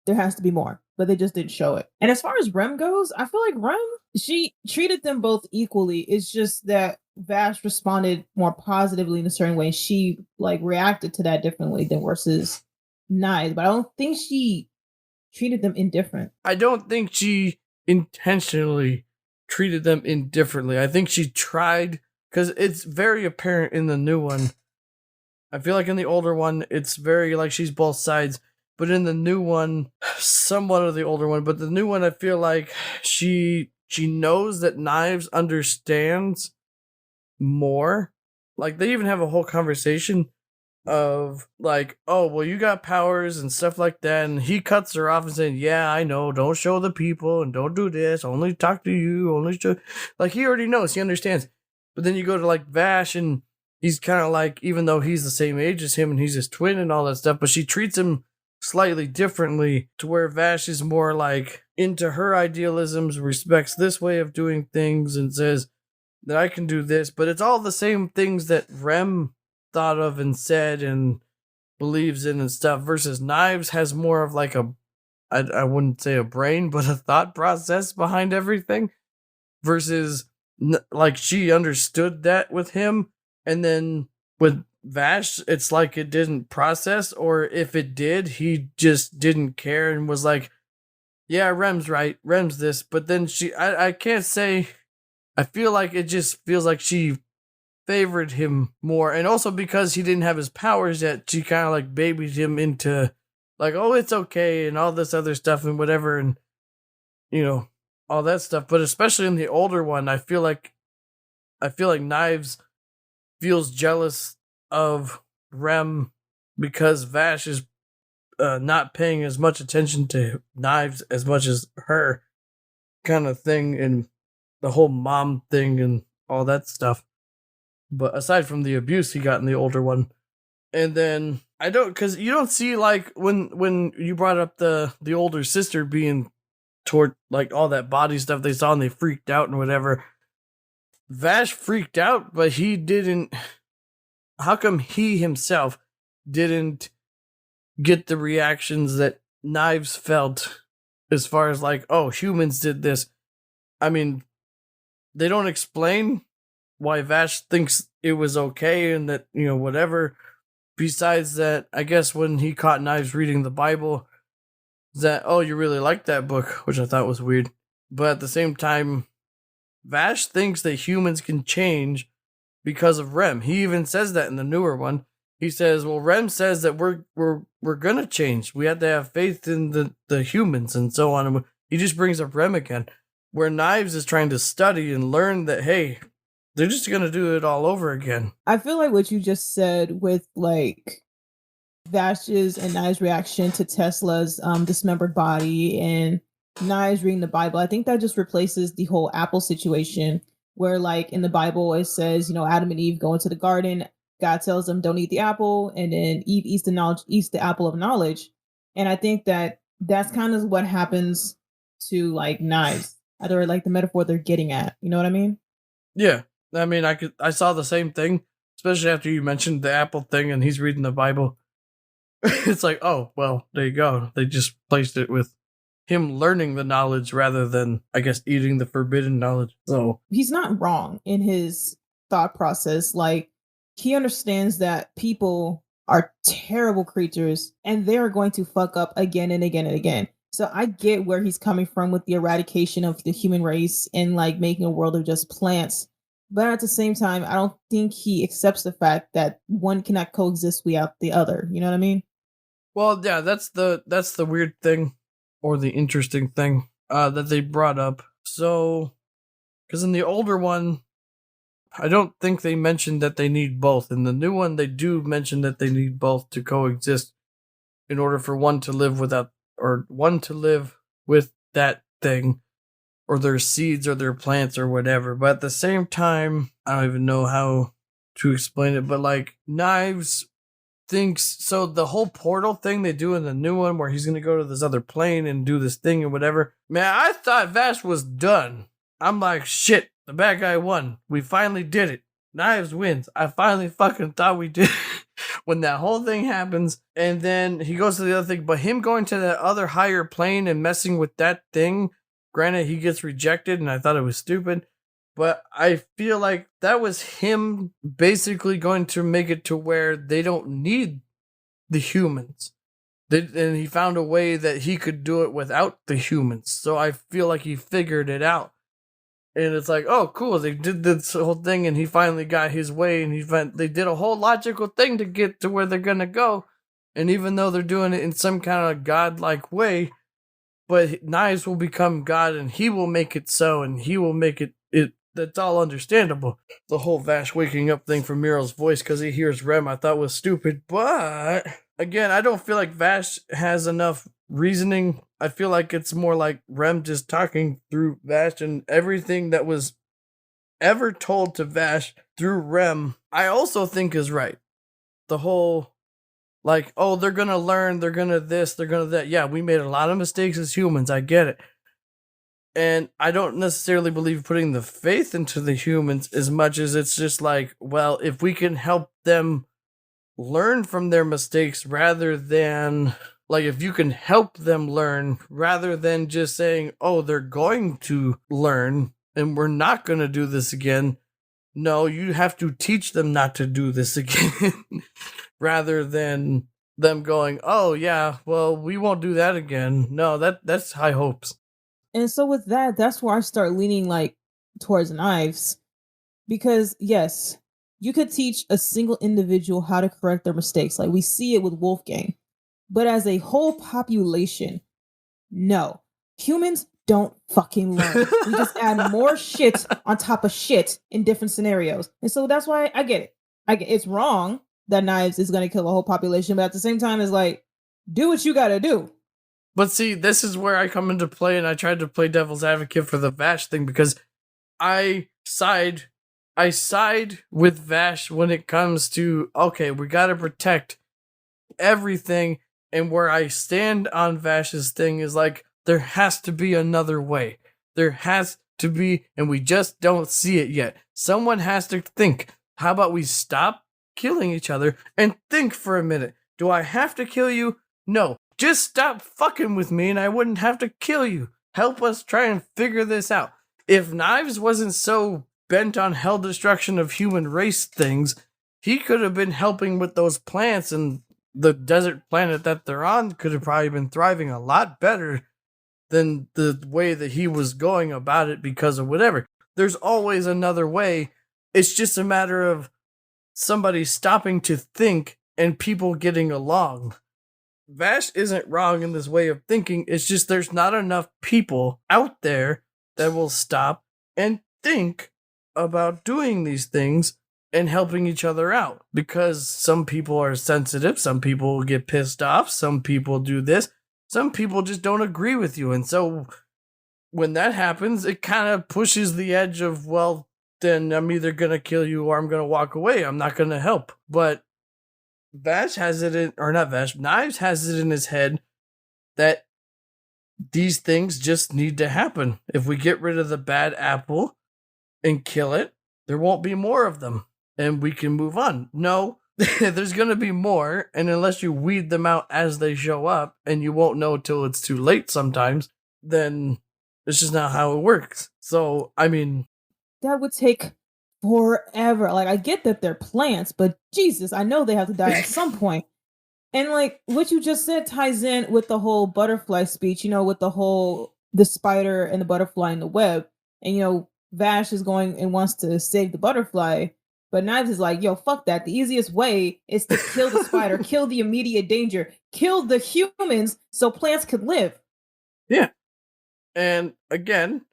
there has to be more, but they just didn't show it. And as far as Rem goes, I feel like Rem, she treated them both equally. It's just that Vash responded more positively in a certain way. She like reacted to that differently than versus Knives, but I don't think she treated them indifferent. I don't think she intentionally treated them indifferently. I think she tried, because it's very apparent in the new one. I feel like in the older one, it's very like she's both sides. But in the new one, somewhat of the older one, but the new one, I feel like she knows that Knives understands more. Like, they even have a whole conversation of like, oh, well, you got powers and stuff like that, and he cuts her off and saying, yeah, I know, don't show the people and don't do this, only talk to you, only show, like, he already knows, he understands. But then you go to like Vash, and he's kind of like, even though he's the same age as him and he's his twin and all that stuff, but she treats him slightly differently, to where Vash is more like into her idealisms, respects this way of doing things, and says that I can do this, but it's all the same things that Rem thought of and said and believes in and stuff, versus Knives has more of like I wouldn't say a brain, but a thought process behind everything, versus like she understood that with him, and then with Vash, it's like it didn't process, or if it did, he just didn't care and was like, yeah, Rem's right, Rem's this. But then I can't say, I feel like it just feels like she favored him more, and also because he didn't have his powers yet, she kind of like babied him into like, oh, it's okay, and all this other stuff and whatever, and all that stuff. But especially in the older one, I feel like Knives feels jealous of Rem because Vash is not paying as much attention to Knives as much as her, kind of thing, and the whole mom thing and all that stuff. But aside from the abuse he got in the older one, and then because you don't see, like, when you brought up the older sister being toward like all that body stuff they saw and they freaked out and whatever. Vash freaked out, but he didn't. How come he himself didn't get the reactions that Knives felt, as far as like, oh, humans did this? I mean, they don't explain why Vash thinks it was okay and that, whatever. Besides that, I guess when he caught Knives reading the Bible, that, oh, you really like that book, which I thought was weird. But at the same time, Vash thinks that humans can change because of Rem. He even says that in the newer one. He says, well, Rem says that we're gonna change. We have to have faith in the humans and so on. And he just brings up Rem again, where Knives is trying to study and learn that, hey, they're just gonna do it all over again. I feel like what you just said with like Vash's and Knives' reaction to Tesla's dismembered body, and Knives reading the Bible. I think that just replaces the whole apple situation where, like, in the Bible, it says, Adam and Eve go into the garden. God tells them don't eat the apple, and then Eve eats the apple of knowledge. And I think that that's kind of what happens to like knives, or like the metaphor they're getting at. You know what I mean? Yeah, I mean, I saw the same thing, especially after you mentioned the apple thing, and he's reading the Bible. It's like, oh well, there you go. They just placed it with him learning the knowledge rather than, I guess, eating the forbidden knowledge. So He's not wrong in his thought process. Like, he understands that people are terrible creatures and they're going to fuck up again and again and again. So I get where he's coming from with the eradication of the human race and like making a world of just plants. But at the same time, I don't think he accepts the fact that one cannot coexist without the other. You know what I mean? well, yeah, that's the weird thing, or the interesting thing that they brought up. So, because in the older one, I don't think they mentioned that they need both. In the new one, they do mention that they need both to coexist in order for one to live without, or one to live with that thing, or their seeds, or their plants, or whatever. But at the same time, I don't even know how to explain it, but like Knives thinks so the whole portal thing they do in the new one where he's gonna go to this other plane and do this thing and whatever. Man, I thought Vash was done. I'm like, shit, the bad guy won. We finally did it. Knives wins. I finally fucking thought we did. When that whole thing happens, and then he goes to the other thing, but him going to that other higher plane and messing with that thing, granted he gets rejected and I thought it was stupid, but I feel like that was him basically going to make it to where they don't need the humans. And he found a way that he could do it without the humans. So I feel like he figured it out. And it's like, oh, cool. They did this whole thing, and he finally got his way, and they did a whole logical thing to get to where they're gonna go. And even though they're doing it in some kind of godlike way, but Knives will become God, and he will make it so, and he will make it. That's all understandable. The whole Vash waking up thing from Miro's voice because he hears Rem, I thought was stupid. But again, I don't feel like Vash has enough reasoning. I feel like it's more like Rem just talking through Vash, and everything that was ever told to Vash through Rem, I also think is right. The whole, like, oh, they're gonna learn, they're gonna this, they're gonna that. Yeah, we made a lot of mistakes as humans, I get it. And I don't necessarily believe putting the faith into the humans as much as it's just like, well, if we can help them learn from their mistakes rather than, like, if you can help them learn rather than just saying, oh, they're going to learn and we're not going to do this again. No, you have to teach them not to do this again rather than them going, oh, yeah, well, we won't do that again. No, that's high hopes. And so with that, that's where I start leaning like towards Knives. Because yes, you could teach a single individual how to correct their mistakes. Like we see it with Wolfgang. But as a whole population, no. Humans don't fucking learn. We just add more shit on top of shit in different scenarios. And so that's why I get it. It's wrong that Knives is gonna kill a whole population, but at the same time, it's like, do what you gotta do. But see, this is where I come into play, and I tried to play devil's advocate for the Vash thing because I side with Vash when it comes to, okay, we gotta protect everything, and where I stand on Vash's thing is like, there has to be another way. There has to be, and we just don't see it yet. Someone has to think, how about we stop killing each other and think for a minute? Do I have to kill you? No. Just stop fucking with me and I wouldn't have to kill you. Help us try and figure this out. If Knives wasn't so bent on hell destruction of human race things, he could have been helping with those plants, and the desert planet that they're on could have probably been thriving a lot better than the way that he was going about it because of whatever. There's always another way. It's just a matter of somebody stopping to think and people getting along. Vash isn't wrong in this way of thinking. It's just there's not enough people out there that will stop and think about doing these things and helping each other out. Because some people are sensitive, some people get pissed off, some people do this, some people just don't agree with you. And so when that happens, it kind of pushes the edge of, well, then I'm either going to kill you or I'm going to walk away. I'm not going to help. But Vash has it in, or not Vash, Knives has it in his head that these things just need to happen. If we get rid of the bad apple and kill it, there won't be more of them and we can move on. No, there's going to be more. And unless you weed them out as they show up, and you won't know till it's too late sometimes, then it's just not how it works. So, I mean, that would take forever. Like, I get that they're plants, but Jesus, I know they have to die at some point. And like what you just said ties in with the whole butterfly speech, with the spider and the butterfly in the web. And Vash is going and wants to save the butterfly, but Knives is like, yo, fuck that. The easiest way is to kill the spider, kill the immediate danger, kill the humans so plants could live. Yeah. And again,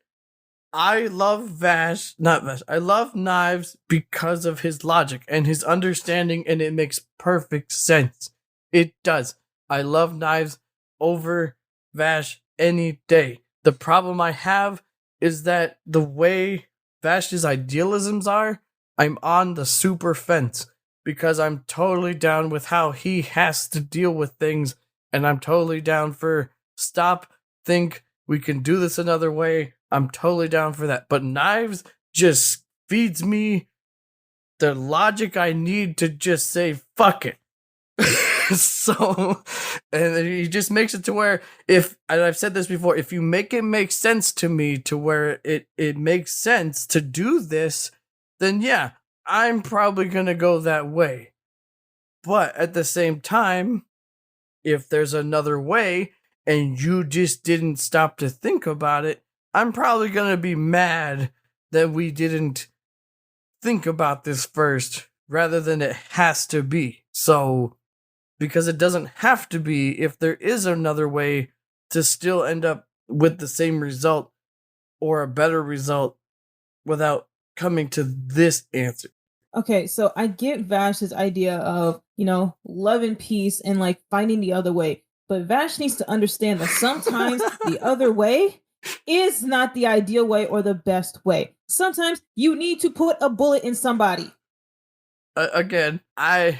I love I love Knives because of his logic and his understanding, and it makes perfect sense. It does. I love Knives over Vash any day. The problem I have is that the way Vash's idealisms are, I'm on the super fence because I'm totally down with how he has to deal with things, and I'm totally down for stop, think, we can do this another way. I'm totally down for that. But Knives just feeds me the logic I need to just say, fuck it. So, and he just makes it to where and I've said this before, if you make it make sense to me to where it makes sense to do this, then yeah, I'm probably going to go that way. But at the same time, if there's another way and you just didn't stop to think about it, I'm probably going to be mad that we didn't think about this first rather than it has to be. So, because it doesn't have to be, if there is another way to still end up with the same result or a better result without coming to this answer. Okay, so I get Vash's idea of, love and peace and like finding the other way. But Vash needs to understand that sometimes the other way is not the ideal way or the best way. Sometimes you need to put a bullet in somebody. Again, I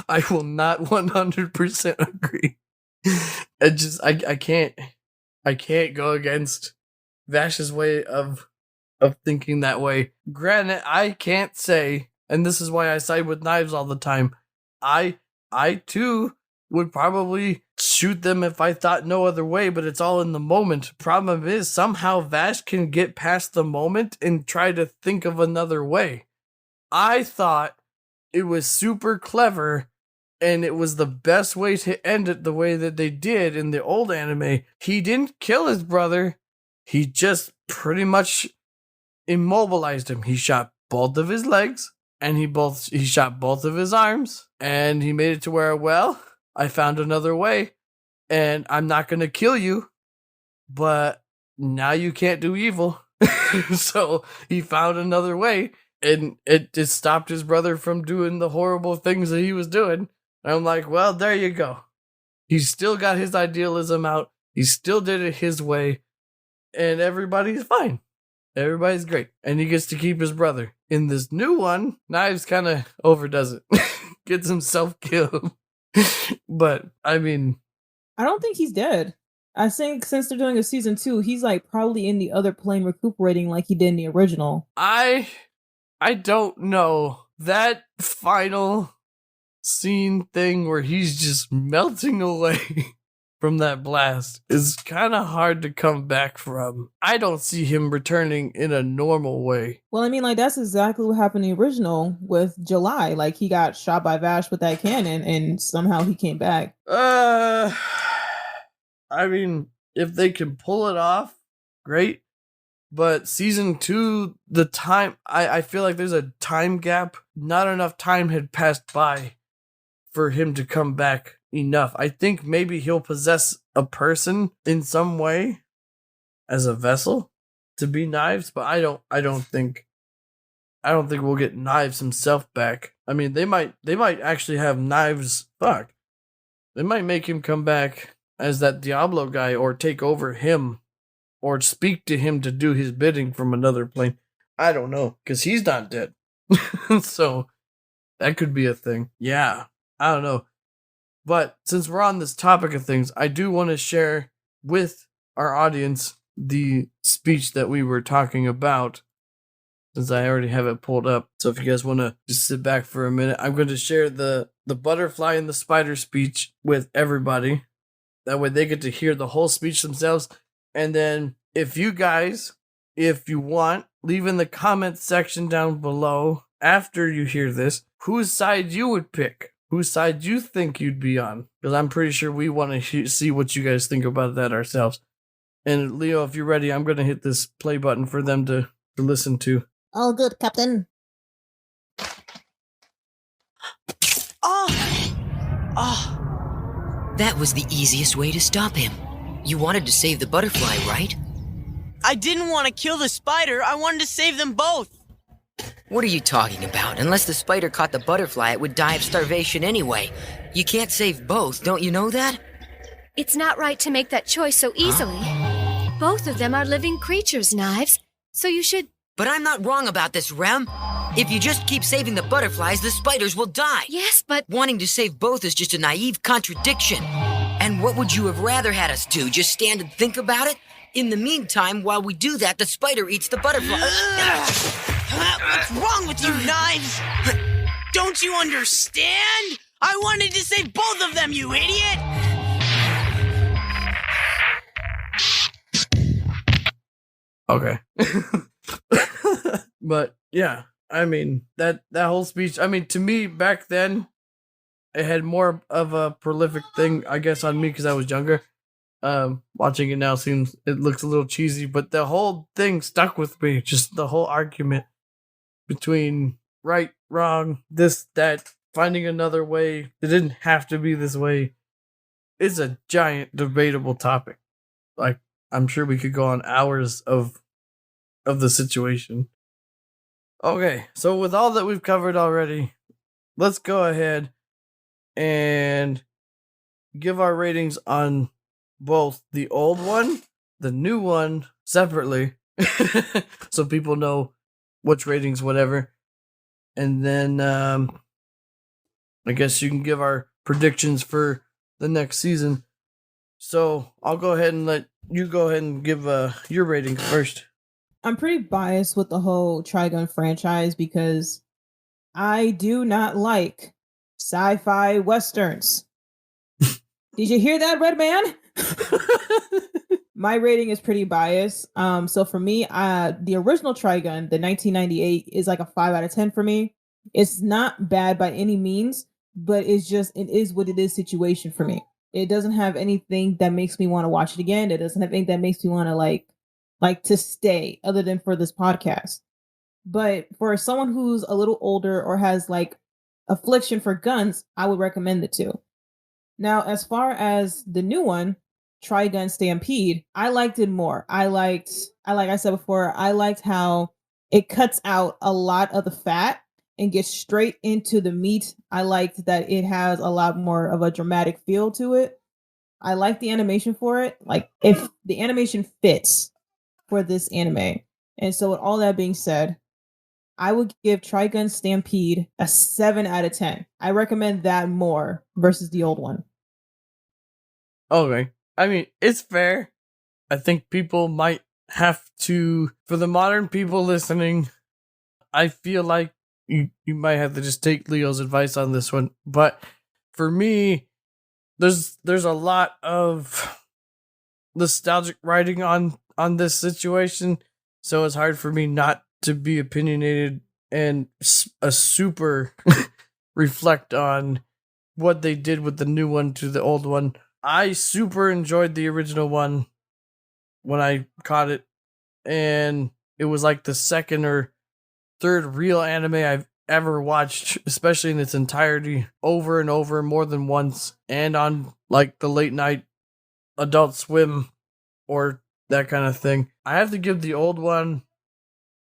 I will not 100% agree. I can't go against Vash's way of thinking that way. Granted, I can't say, and this is why I side with Knives all the time. I too would probably shoot them if I thought no other way, but it's all in the moment. Problem is, somehow Vash can get past the moment and try to think of another way. I thought it was super clever, and it was the best way to end it the way that they did in the old anime. He didn't kill his brother. He just pretty much immobilized him. He shot both of his legs, and he shot both of his arms, and he made it to where, well, I found another way, and I'm not going to kill you, but now you can't do evil. So he found another way, and it just stopped his brother from doing the horrible things that he was doing. And I'm like, well, there you go. He still got his idealism out. He still did it his way, and everybody's fine. Everybody's great. And he gets to keep his brother. In this new one, Knives kind of overdoes it. Gets himself killed. But, I mean, I don't think he's dead. I think since they're doing a season 2, he's like probably in the other plane recuperating like he did in the original. I don't know. That final scene thing where he's just melting away from that blast is kind of hard to come back from. I don't see him returning in a normal way. Well, I mean, like, that's exactly what happened in the original with July. Like, he got shot by Vash with that cannon, and somehow he came back. I mean, if they can pull it off, great. But season 2, the time, I feel like there's a time gap. Not enough time had passed by for him to come back enough. I think maybe he'll possess a person in some way as a vessel to be Knives, but I don't think we'll get Knives himself back. I mean, they might actually have Knives. Fuck, they might make him come back as that Diablo guy or take over him or speak to him to do his bidding from another plane. I don't know, because he's not dead. So that could be a thing. Yeah, I don't know. But since we're on this topic of things, I do want to share with our audience the speech that we were talking about, since I already have it pulled up. So if you guys want to just sit back for a minute, I'm going to share the butterfly and the spider speech with everybody. That way they get to hear the whole speech themselves. And then if you guys, if you want, leave in the comment section down below after you hear this, whose side you would pick. Whose side you think you'd be on. Because I'm pretty sure we want to see what you guys think about that ourselves. And Leo, if you're ready, I'm going to hit this play button for them to listen to. All good, Captain. That was the easiest way to stop him. You wanted to save the butterfly, right? I didn't want to kill the spider. I wanted to save them both. What are you talking about? Unless the spider caught the butterfly, it would die of starvation anyway. You can't save both, don't you know that? It's not right to make that choice so easily. Both of them are living creatures, Knives. So you should... But I'm not wrong about this, Rem. If you just keep saving the butterflies, the spiders will die. Yes, but... Wanting to save both is just a naive contradiction. And what would you have rather had us do? Just stand and think about it? In the meantime, while we do that, the spider eats the butterfly. What's wrong with you, Knives? Don't you understand? I wanted to save both of them, you idiot! Okay. But yeah, I mean, that whole speech, I mean, to me back then, it had more of a prolific thing, I guess, on me because I was younger. Watching it now it looks a little cheesy, but the whole thing stuck with me. Just the whole argument between right, wrong, this, that, finding another way. It didn't have to be this way. It's a giant debatable topic. Like, I'm sure we could go on hours of the situation. Okay, so with all that we've covered already, let's go ahead and give our ratings on both the old one, the new one, separately, so people know which ratings, whatever. And then I guess you can give our predictions for the next season. So I'll go ahead and let you go ahead and give your ratings first. I'm pretty biased with the whole Trigun franchise because I do not like sci-fi westerns. Did you hear that, Red Man? My rating is pretty biased. So for me, the original Trigun, the 1998, is like a 5 out of 10 for me. It's not bad by any means, but it is what it is situation for me. It doesn't have anything that makes me want to watch it again. It doesn't have anything that makes me want to like to stay other than for this podcast. But for someone who's a little older or has like affliction for guns, I would recommend the two. Now, as far as the new one, Trigun Stampede, I liked it more. Like I said before, I liked how it cuts out a lot of the fat and gets straight into the meat. I liked that it has a lot more of a dramatic feel to it. I like the animation for it. Like, if the animation fits for this anime. And so with all that being said, I would give Trigun Stampede a 7 out of 10. I recommend that more versus the old one. Okay. I mean, it's fair. I think people might have to, for the modern people listening, I feel like you might have to just take Leo's advice on this one. But for me, there's a lot of nostalgic writing on this situation, so it's hard for me not to be opinionated and a super reflect on what they did with the new one to the old one. I super enjoyed the original one when I caught it, and it was like the second or third real anime I've ever watched, especially in its entirety, over and over, more than once, and on like the late night Adult Swim or that kind of thing. I have to give the old one,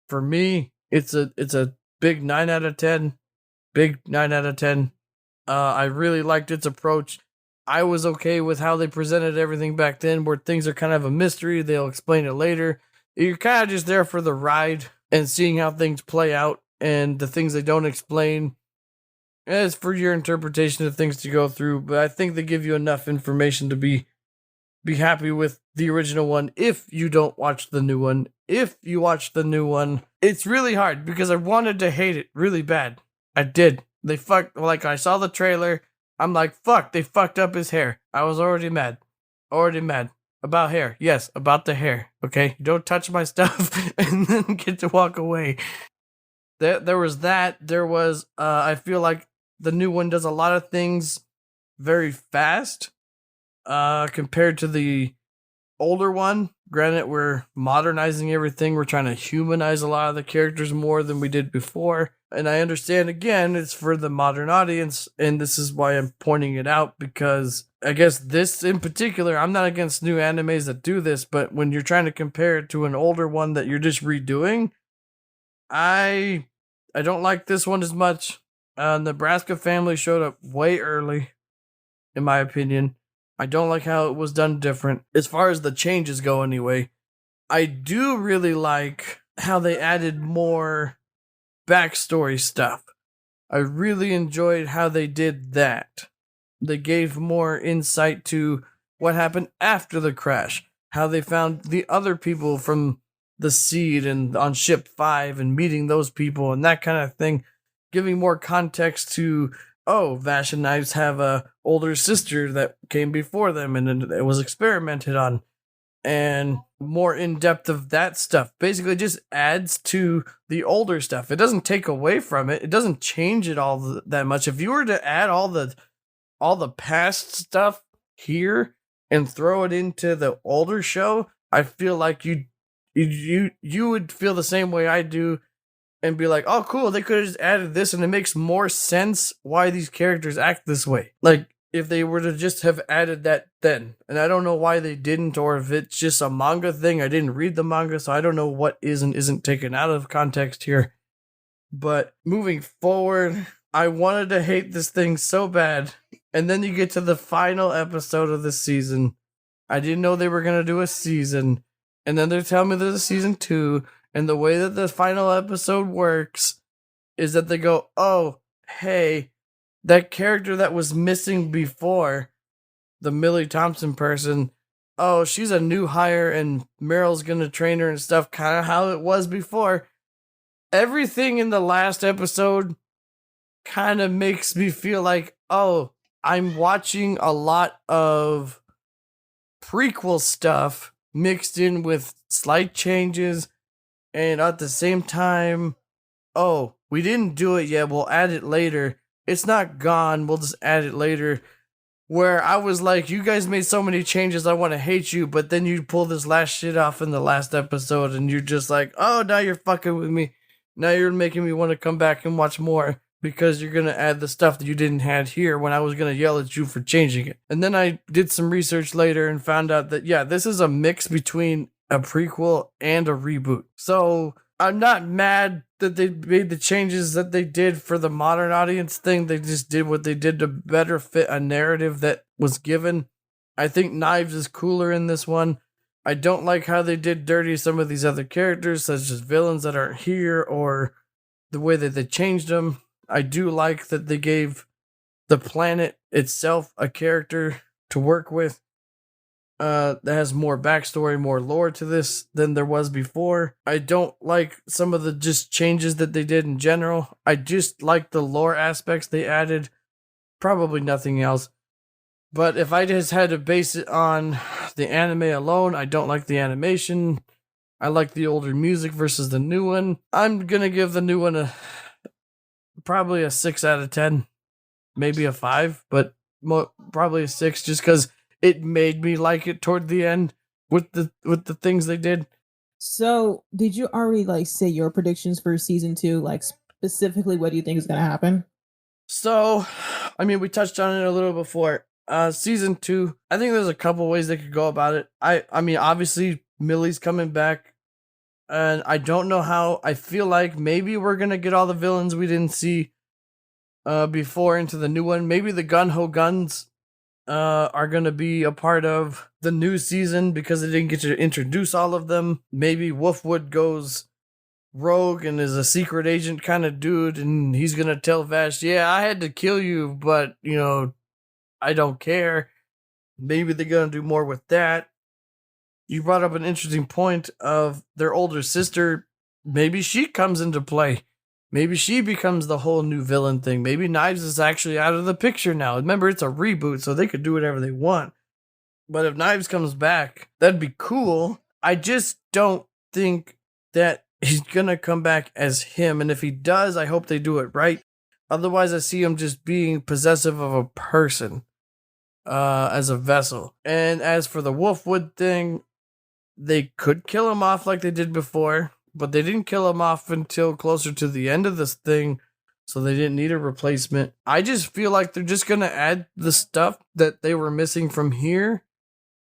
for me, it's a big 9 out of 10. Big 9 out of 10. I really liked its approach. I was okay with how they presented everything back then, where things are kind of a mystery. They'll explain it later. You're kind of just there for the ride and seeing how things play out, and the things they don't explain as for your interpretation of things to go through. But I think they give you enough information to be happy with the original one if you don't watch the new one. If you watch the new one, it's really hard because I wanted to hate it really bad. I did. They fucked, like, I saw the trailer. I'm like, fuck, they fucked up his hair. I was already mad. Already mad. About hair. Yes, about the hair. Okay? Don't touch my stuff and then get to walk away. There was that. There was, I feel like the new one does a lot of things very fast compared to the older one. Granted, we're modernizing everything. We're trying to humanize a lot of the characters more than we did before. And I understand, again, it's for the modern audience, and this is why I'm pointing it out, because I guess this in particular, I'm not against new animes that do this, but when you're trying to compare it to an older one that you're just redoing, I don't like this one as much. Nebraska Family showed up way early, in my opinion. I don't like how it was done different. As far as the changes go anyway, I do really like how they added more backstory stuff. I really enjoyed how they did that. They gave more insight to what happened after the crash, how they found the other people from the seed and on ship 5 and meeting those people and that kind of thing, giving more context to, oh, Vash and Knives have a older sister that came before them and it was experimented on, and more in depth of that stuff. Basically just adds to the older stuff. It doesn't take away from it. It doesn't change it all that much. If you were to add all the past stuff here and throw it into the older show, I feel like you would feel the same way I do and be like, oh, cool, they could have just added this and it makes more sense why these characters act this way. Like, if they were to just have added that then. And I don't know why they didn't, or if it's just a manga thing. I didn't read the manga, so I don't know what is and isn't taken out of context here. But moving forward, I wanted to hate this thing so bad. And then you get to the final episode of the season. I didn't know they were going to do a season. And then they're telling me there's a season 2. And the way that the final episode works is that they go, oh, hey, that character that was missing before, the Millie Thompson person, oh, she's a new hire and Meryl's gonna train her and stuff, kind of how it was before. Everything in the last episode kind of makes me feel like, oh, I'm watching a lot of prequel stuff mixed in with slight changes, and at the same time, oh, we didn't do it yet, we'll add it later. It's not gone, we'll just add it later. Where I was like, you guys made so many changes, I want to hate you, but then you pull this last shit off in the last episode, and you're just like, oh, now you're fucking with me. Now you're making me want to come back and watch more, because you're going to add the stuff that you didn't have here when I was going to yell at you for changing it. And then I did some research later and found out that, yeah, this is a mix between a prequel and a reboot. So I'm not mad that they made the changes that they did for the modern audience thing. They just did what they did to better fit a narrative that was given. I think Knives is cooler in this one. I don't like how they did dirty some of these other characters, such as villains that aren't here, or the way that they changed them. I do like that they gave the planet itself a character to work with. That has more backstory, more lore to this than there was before. I don't like some of the just changes that they did in general. I just like the lore aspects they added. Probably nothing else. But if I just had to base it on the anime alone, I don't like the animation. I like the older music versus the new one. I'm gonna give the new one probably a 6 out of 10. Maybe a 5, but probably a 6 just because it made me like it toward the end with the things they did. So, did you already say your predictions for season 2? Specifically, what do you think is going to happen? So, I mean, we touched on it a little before. Season 2, I think there's a couple ways they could go about it. I mean, obviously, Millie's coming back, and I don't know how. I feel like maybe we're gonna get all the villains we didn't see before into the new one. Maybe the Gun Ho Guns are going to be a part of the new season because they didn't get to introduce all of them. Maybe Wolfwood goes rogue and is a secret agent kind of dude, and he's going to tell Vash, yeah, I had to kill you, but, I don't care. Maybe they're going to do more with that. You brought up an interesting point of their older sister. Maybe she comes into play. Maybe she becomes the whole new villain thing. Maybe Knives is actually out of the picture now. Remember, it's a reboot, so they could do whatever they want. But if Knives comes back, that'd be cool. I just don't think that he's going to come back as him. And if he does, I hope they do it right. Otherwise, I see him just being possessive of a person as a vessel. And as for the Wolfwood thing, they could kill him off like they did before. But they didn't kill him off until closer to the end of this thing, so they didn't need a replacement. I just feel like they're just going to add the stuff that they were missing from here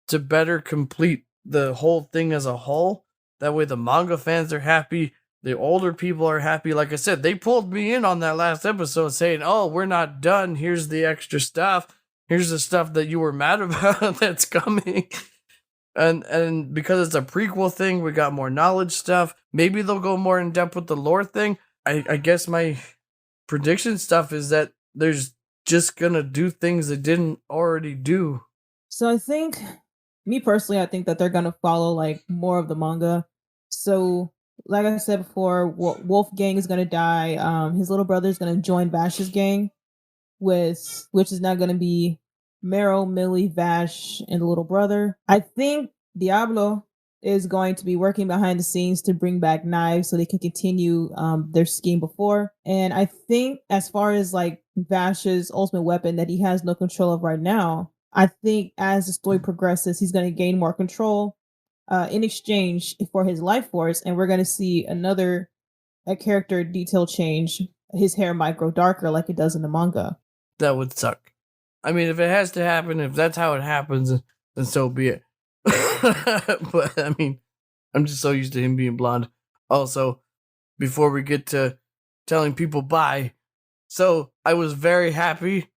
to better complete the whole thing as a whole. That way the manga fans are happy, the older people are happy. Like I said, they pulled me in on that last episode saying, oh, we're not done, here's the extra stuff. Here's the stuff that you were mad about that's coming. And because it's a prequel thing, we got more knowledge stuff. Maybe they'll go more in depth with the lore thing. I guess my prediction stuff is that there's just gonna do things they didn't already do. So I think, me personally, I think that they're gonna follow like more of the manga. So, like I said before, Wolfgang is gonna die. His little brother is gonna join Vash's gang, which is now gonna be Meryl, Millie, Vash, and the little brother. I think Diablo is going to be working behind the scenes to bring back Knives so they can continue their scheme before. And I think as far as like Vash's ultimate weapon that he has no control of right now, I think as the story progresses, he's going to gain more control in exchange for his life force. And we're going to see a character detail change. His hair might grow darker like it does in the manga. That would suck. I mean, if it has to happen, if that's how it happens, then so be it. But, I mean, I'm just so used to him being blonde. Also, before we get to telling people bye, so I was very happy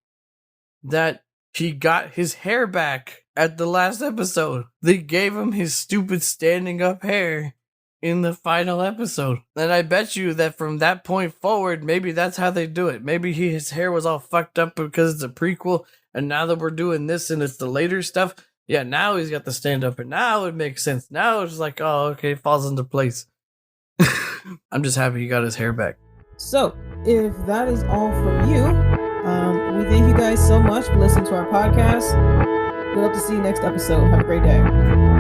that he got his hair back at the last episode. They gave him his stupid standing up hair in the final episode. And I bet you that from that point forward, maybe that's how they do it. Maybe his hair was all fucked up because it's a prequel, and now that we're doing this and it's the later stuff, yeah, now he's got the stand up, and now it makes sense. Now it's like, oh, okay, it falls into place. I'm just happy he got his hair back. So, if that is all from you, we thank you guys so much for listening to our podcast. We hope to see you next episode. Have a great day.